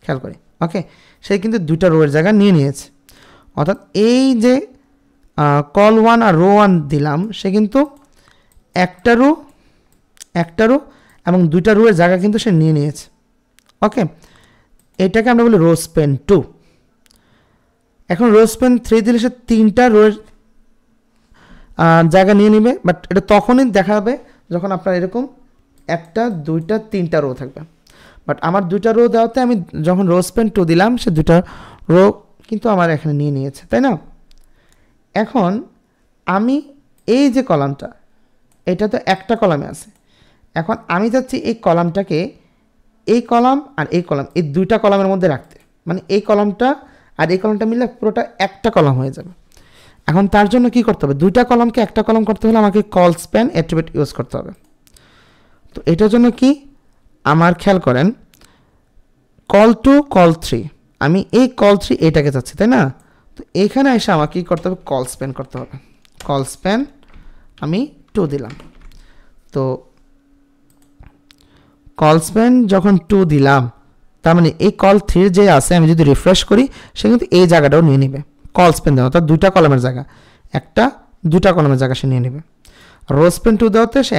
খেয়াল করি। ওকে, সে কিন্তু দুইটা রোয়ের জায়গা নিয়ে নিয়েছে, অর্থাৎ এই যে কল 1 আর রো 1 দিলাম সে কিন্তু একটা রো এবং দুইটা রোয়ের জায়গা কিন্তু সে নিয়ে নিয়েছে। ওকে, এটাকে আমরা বলি রো স্প্যান 2। এখন রো স্প্যান 3 দিলে সে তিনটা রোয়ের জায়গা নিয়ে নেবে, বাট এটা তখনই দেখা যাবে যখন আপনার এরকম 1 2 3টা রো থাকবে। বাট আমার দুইটা রো দেওয়াতে আমি যখন রো স্প্যান 2 দিলাম সে দুইটা রো কিন্তু আমার এখানে নিয়ে নিয়েছে, তাই না? এখন আমি এই যে কলামটা, এটা তো একটা কলামে আছে, এখন আমি চাচ্ছি এই কলামটাকে, এই কলাম আর এই কলাম, এই দুইটা কলামের মধ্যে রাখতে, মানে এই কলামটা আর এই কলামটা মিলে পুরোটা একটা কলাম হয়ে যাবে। এখন তার জন্য কি করতে হবে, দুইটা কলামকে একটা কলাম করতে হলে আমাকে কল স্প্যান অ্যাট্রিবিউট ইউজ করতে হবে। তো এটার জন্য কি আমার খেয়াল করেন, কল 2 কল 3, আমি এই কল 3 এটাকে চাচ্ছি, তাই না? তো এখানে এসে আমাকে কী করতে হবে, কল স্প্যান করতে হবে। কল স্প্যান আমি 2 দিলাম, তো কল স্প্যান যখন 2 দিলাম তার মানে এই কল 3 যে আছে আমি যদি রিফ্রেশ করি সে কিন্তু এই জায়গাটাও নিয়ে নেবে, কল স্প্যান দেওয়া অর্থাৎ দুইটা কলামের জায়গা, দুইটা কলামের জায়গা সে নিয়ে নেবে। রো স্প্যান 2 দেওয়াতে সে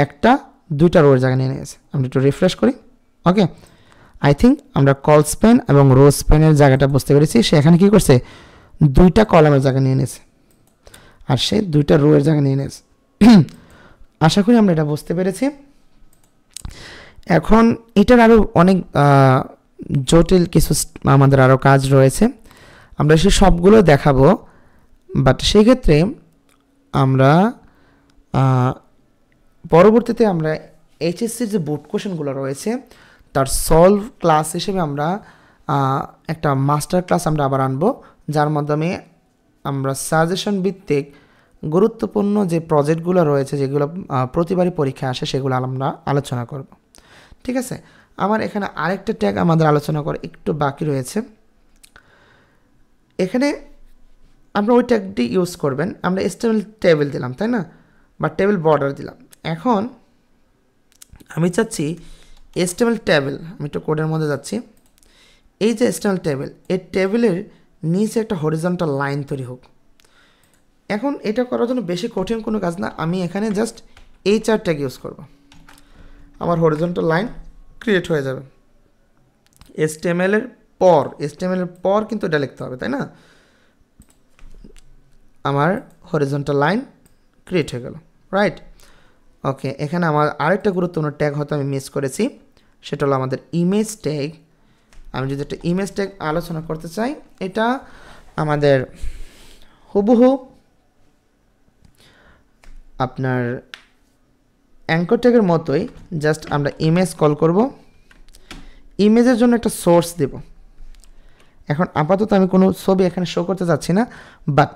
দুইটা রোর জায়গা নিয়ে নিয়েছে। আমরা একটু রিফ্রেশ করি। ওকে, আই থিঙ্ক আমরা কল স্প্যান এবং রো স্প্যানের জায়গাটা বুঝতে পেরেছি। সে এখানে কী করছে, দুইটা কলামের জায়গা নিয়ে নিয়েছে আর সে দুইটা রো এর জায়গা নিয়ে নিয়েছে। আশা করি আমরা এটা বুঝতে পেরেছি। এখন এটার আরও অনেক জটিল কিছু আমাদের আরও কাজ রয়েছে, আমরা সে সবগুলো দেখাবো, বাট সেক্ষেত্রে আমরা পরবর্তীতে আমরা এইচএসসির যে বোর্ড কোশ্চেনগুলো রয়েছে তার সলভ ক্লাস হিসেবে আমরা একটা মাস্টার ক্লাস আমরা আবার আনবো, যার মাধ্যমে আমরা সাজেশন ভিত্তিক গুরুত্বপূর্ণ যে প্রজেক্টগুলো রয়েছে যেগুলো প্রতিবারই পরীক্ষায় আসে সেগুলো আমরা আলোচনা করব। ঠিক আছে, আমার এখানে আরেকটা ট্যাগ আমাদের আলোচনা করা একটু বাকি রয়েছে। এখানে আমরা ওই ট্যাগটি ইউজ করবেন, আমরা HTML টেবিল দিলাম, তাই না, বা টেবিল বর্ডার দিলাম। এখন আমি চাচ্ছি HTML টেবিল, আমি একটু কোডের মধ্যে যাচ্ছি, এই যে HTML টেবিল, এই টেবিলের নিচে একটা হরিজন্টাল লাইন তৈরি হোক। এখন এটা করার জন্য বেশি কঠিন কোনো কাজ না, আমি এখানে জাস্ট HR ট্যাগ ইউজ করব, আমার হরিজন্টাল লাইন ক্রিয়েট হয়ে যাবে। HTML এর পর কিন্তু এটা লিখতে হবে, তাই না? আমার হরিজন্টাল লাইন ক্রিয়েট হয়ে গেল, রাইট? ওকে, এখানে আমার আরেকটা গুরুত্বপূর্ণ ট্যাগ হয়তো আমি মিস করেছি, সেটা হলো আমাদের ইমেজ ট্যাগ। আমি যদি একটা ইমেজ ট্যাগ আলোচনা করতে চাই, এটা আমাদের হুবহু আপনার অ্যাঙ্কর ট্যাগের মতোই, জাস্ট আমরা ইমেজ কল করব, ইমেজের জন্য একটা সোর্স দেব। এখন আপাতত আমি কোনো ছবি এখানে শো করতে যাচ্ছি না, বাট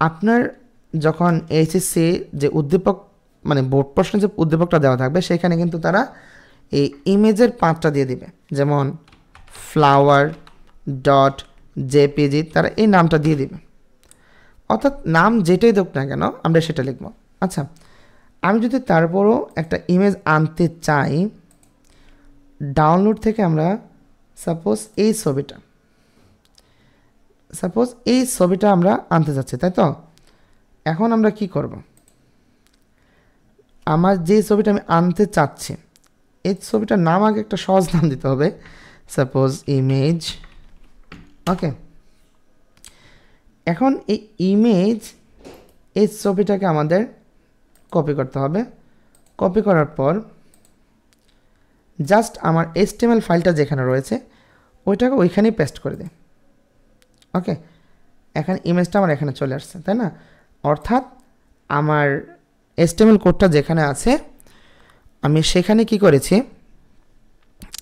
আপনার যখন এইচএসসি যে উদ্দীপক মানে বোর্ড প্রশ্নে যে উদ্দীপকটা দেওয়া থাকবে সেখানে কিন্তু তারা এই ইমেজের পাথটা দিয়ে দিবে, যেমন flower.jpg, তারা এই নামটা দিয়ে দিবে, অর্থাৎ নাম যেটাই দেখ না কেন আমরা সেটা লিখব। আচ্ছা, আমি যদি তারপরও একটা ইমেজ আনতে চাই, ডাউনলোড থেকে আমরা সাপোজ এই ছবিটা সাপোজ এই ছবিটা আমরা আনতে যাচ্ছি, তাই তো? এখন আমরা কি করব, আমার যে ছবিটা আমি আনতে চাচ্ছি এই ছবিটার নাম আগে একটা সহজ নাম দিতে হবে, সাপোজ ইমেজ। ওকে, এখন এই ইমেজ এই ছবিটাকে আমাদের কপি করতে হবে। কপি করার পর জাস্ট আমার HTML ফাইলটা যেখানে রয়েছে ওইটাকে ওইখানেই পেস্ট করে দিই। ওকে, এখন ইমেজটা আমার এখানে চলে আসছে, তাই না? অর্থাৎ আমার HTML কোডটা যেখানে আছে আমি সেখানে কি করেছি,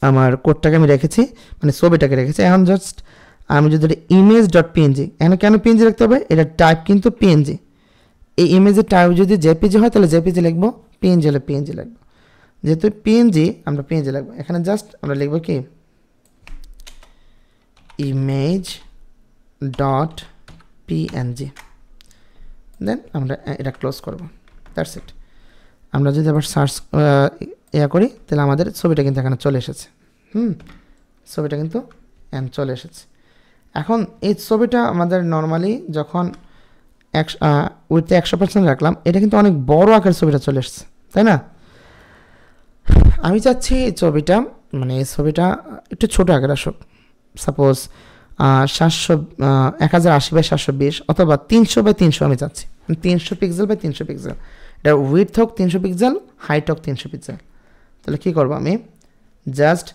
আমার কোডটাকে আমি রেখেছি, মানে ছবিটাকে রেখেছি। এখন জাস্ট আমি যদি ইমেজ ডট পিএনজি, এখানে কেন পিএনজি রাখতে হবে, এটা টাইপ কিন্তু পিএনজি। এই ইমেজের টাইপ যদি জেপিজি হয় তাহলে জেপিজি লিখবো, পিএনজি হলে পিএনজি লিখবো। যেহেতু পিএনজি আমরা পিএনজি লিখবো। এখানে জাস্ট আমরা লিখবো কি ইমেজ ডট পিএনজি, দেন আমরা এটা ক্লোজ করব। That's it. আমরা যদি আবার সার্চ করি তাহলে আমাদের ছবিটা কিন্তু এখানে চলে এসেছে। ছবিটা কিন্তু চলে এসেছে। এখন এই ছবিটা আমাদের নর্মালি যখন উইথে 100% রাখলাম, এটা কিন্তু অনেক বড় আকার ছবিটা চলে এসেছে, তাই না? আমি চাচ্ছি এই ছবিটা, মানে এই ছবিটা একটু ছোটো আকার আসুক, সাপোজ 1080x720 অথবা 300x300 আমি চাচ্ছি, 300 পিক্সেল বাই 300 পিক্সেল। এটা উইথ হোক 300 পিক্সেল, হাইট হোক 300 পিক্সেল। তাহলে কী করবো, আমি জাস্ট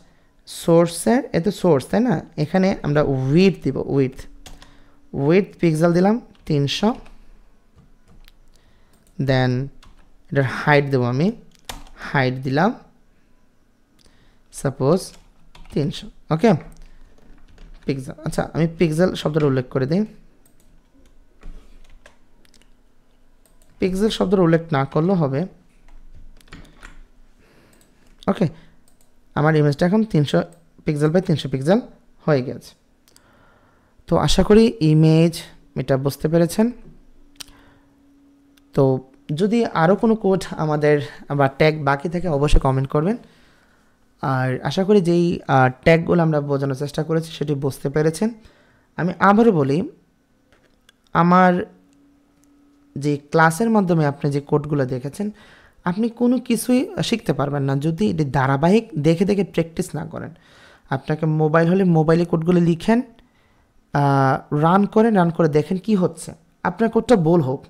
সোর্সের এতে সোর্স, তাই না? এখানে আমরা উইথ দিব, উইথ পিক্সেল দিলাম 300, দেন এটার হাইট দেবো, আমি হাইট দিলাম সাপোজ 300। ওকে, পিক্সেল। আচ্ছা, আমি পিক্সেল শব্দটা উল্লেখ করে দিই। পিক্সেল শব্দটা উল্লেখ না করলেও হবে। ওকে, আমার ইমেজটা এখন 300 পিক্সেল বাই 300 পিক্সেল হয়ে গেছে। তো আশা করি ইমেজ এটা বুঝতে পেরেছেন। তো যদি আরও কোনো কোড আমাদের বা ট্যাগ বাকি থাকে অবশ্যই কমেন্ট করবেন। আর আশা করি যেই ট্যাগগুলো আমরা বোঝানোর চেষ্টা করেছি সেটি বুঝতে পেরেছেন। আমি আবারও বলি, আমার যে ক্লাসের মাধ্যমে আপনি যে কোডগুলো দেখেছেন, আপনি কোনো কিছুই শিখতে পারবেন না যদি এটি ধারাবাহিক দেখে দেখে প্র্যাকটিস না করেন। আপনাকে মোবাইল হলে মোবাইলে কোডগুলো লিখেন, রান করে দেখেন কি হচ্ছে। আপনার কোডটা ভুল হোক,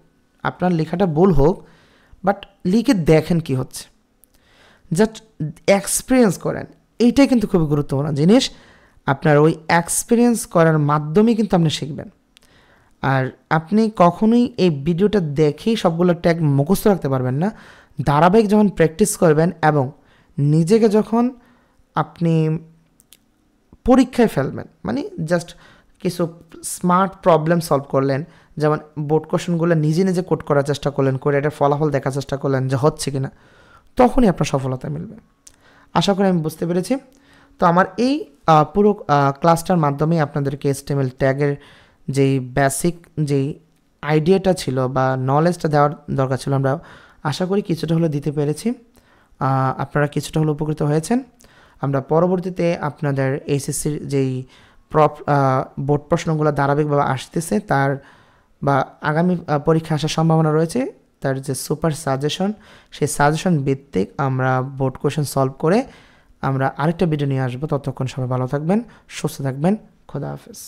আপনার লেখাটা ভুল হোক, বাট লিখে দেখেন কি হচ্ছে, জাস্ট এক্সপিরিয়েন্স করেন। এইটাই কিন্তু খুবই গুরুত্বপূর্ণ জিনিস। আপনার ওই এক্সপিরিয়েন্স করার মাধ্যমে কিন্তু আপনি শিখবেন। আর আপনি কখনোই এই ভিডিওটা দেখেই সবগুলো ট্যাগ মুখস্থ রাখতে পারবেন না। ধারাবাহিক যখন প্র্যাকটিস করবেন এবং নিজেকে যখন আপনি পরীক্ষায় ফেলবেন, মানে জাস্ট কিছু স্মার্ট প্রবলেম সলভ করলেন, যেমন বোর্ড কোশ্চেনগুলো নিজে কোড করার চেষ্টা করলেন, করে এটার ফলাফল দেখার চেষ্টা করলেন যে হচ্ছে কি না, তখনই আপনার সফলতা মিলবে। আশা করি আমি বুঝতে পেরেছি। তো আমার এই পুরো ক্লাসটার মাধ্যমে আপনাদেরকে HTML ট্যাগের যেই বেসিক যেই আইডিয়াটা ছিল বা নলেজটা দেওয়ার দরকার ছিল, আমরা আশা করি কিছুটা হলেও দিতে পেরেছি। আপনারা কিছুটা হলেও উপকৃত হয়েছেন। আমরা পরবর্তীতে আপনাদের এইচএসসির যেই বোর্ড প্রশ্নগুলো ধারাবাহিকভাবে আসতেছে তার বা আগামী পরীক্ষা আসার সম্ভাবনা রয়েছে, তার যে সুপার সাজেশন, সেই সাজেশন ভিত্তিক আমরা বোর্ড কোয়েশ্চেন সলভ করে আমরা আরেকটা ভিডিও নিয়ে আসবো। ততক্ষণ সবাই ভালো থাকবেন, সুস্থ থাকবেন। খোদা হাফেজ।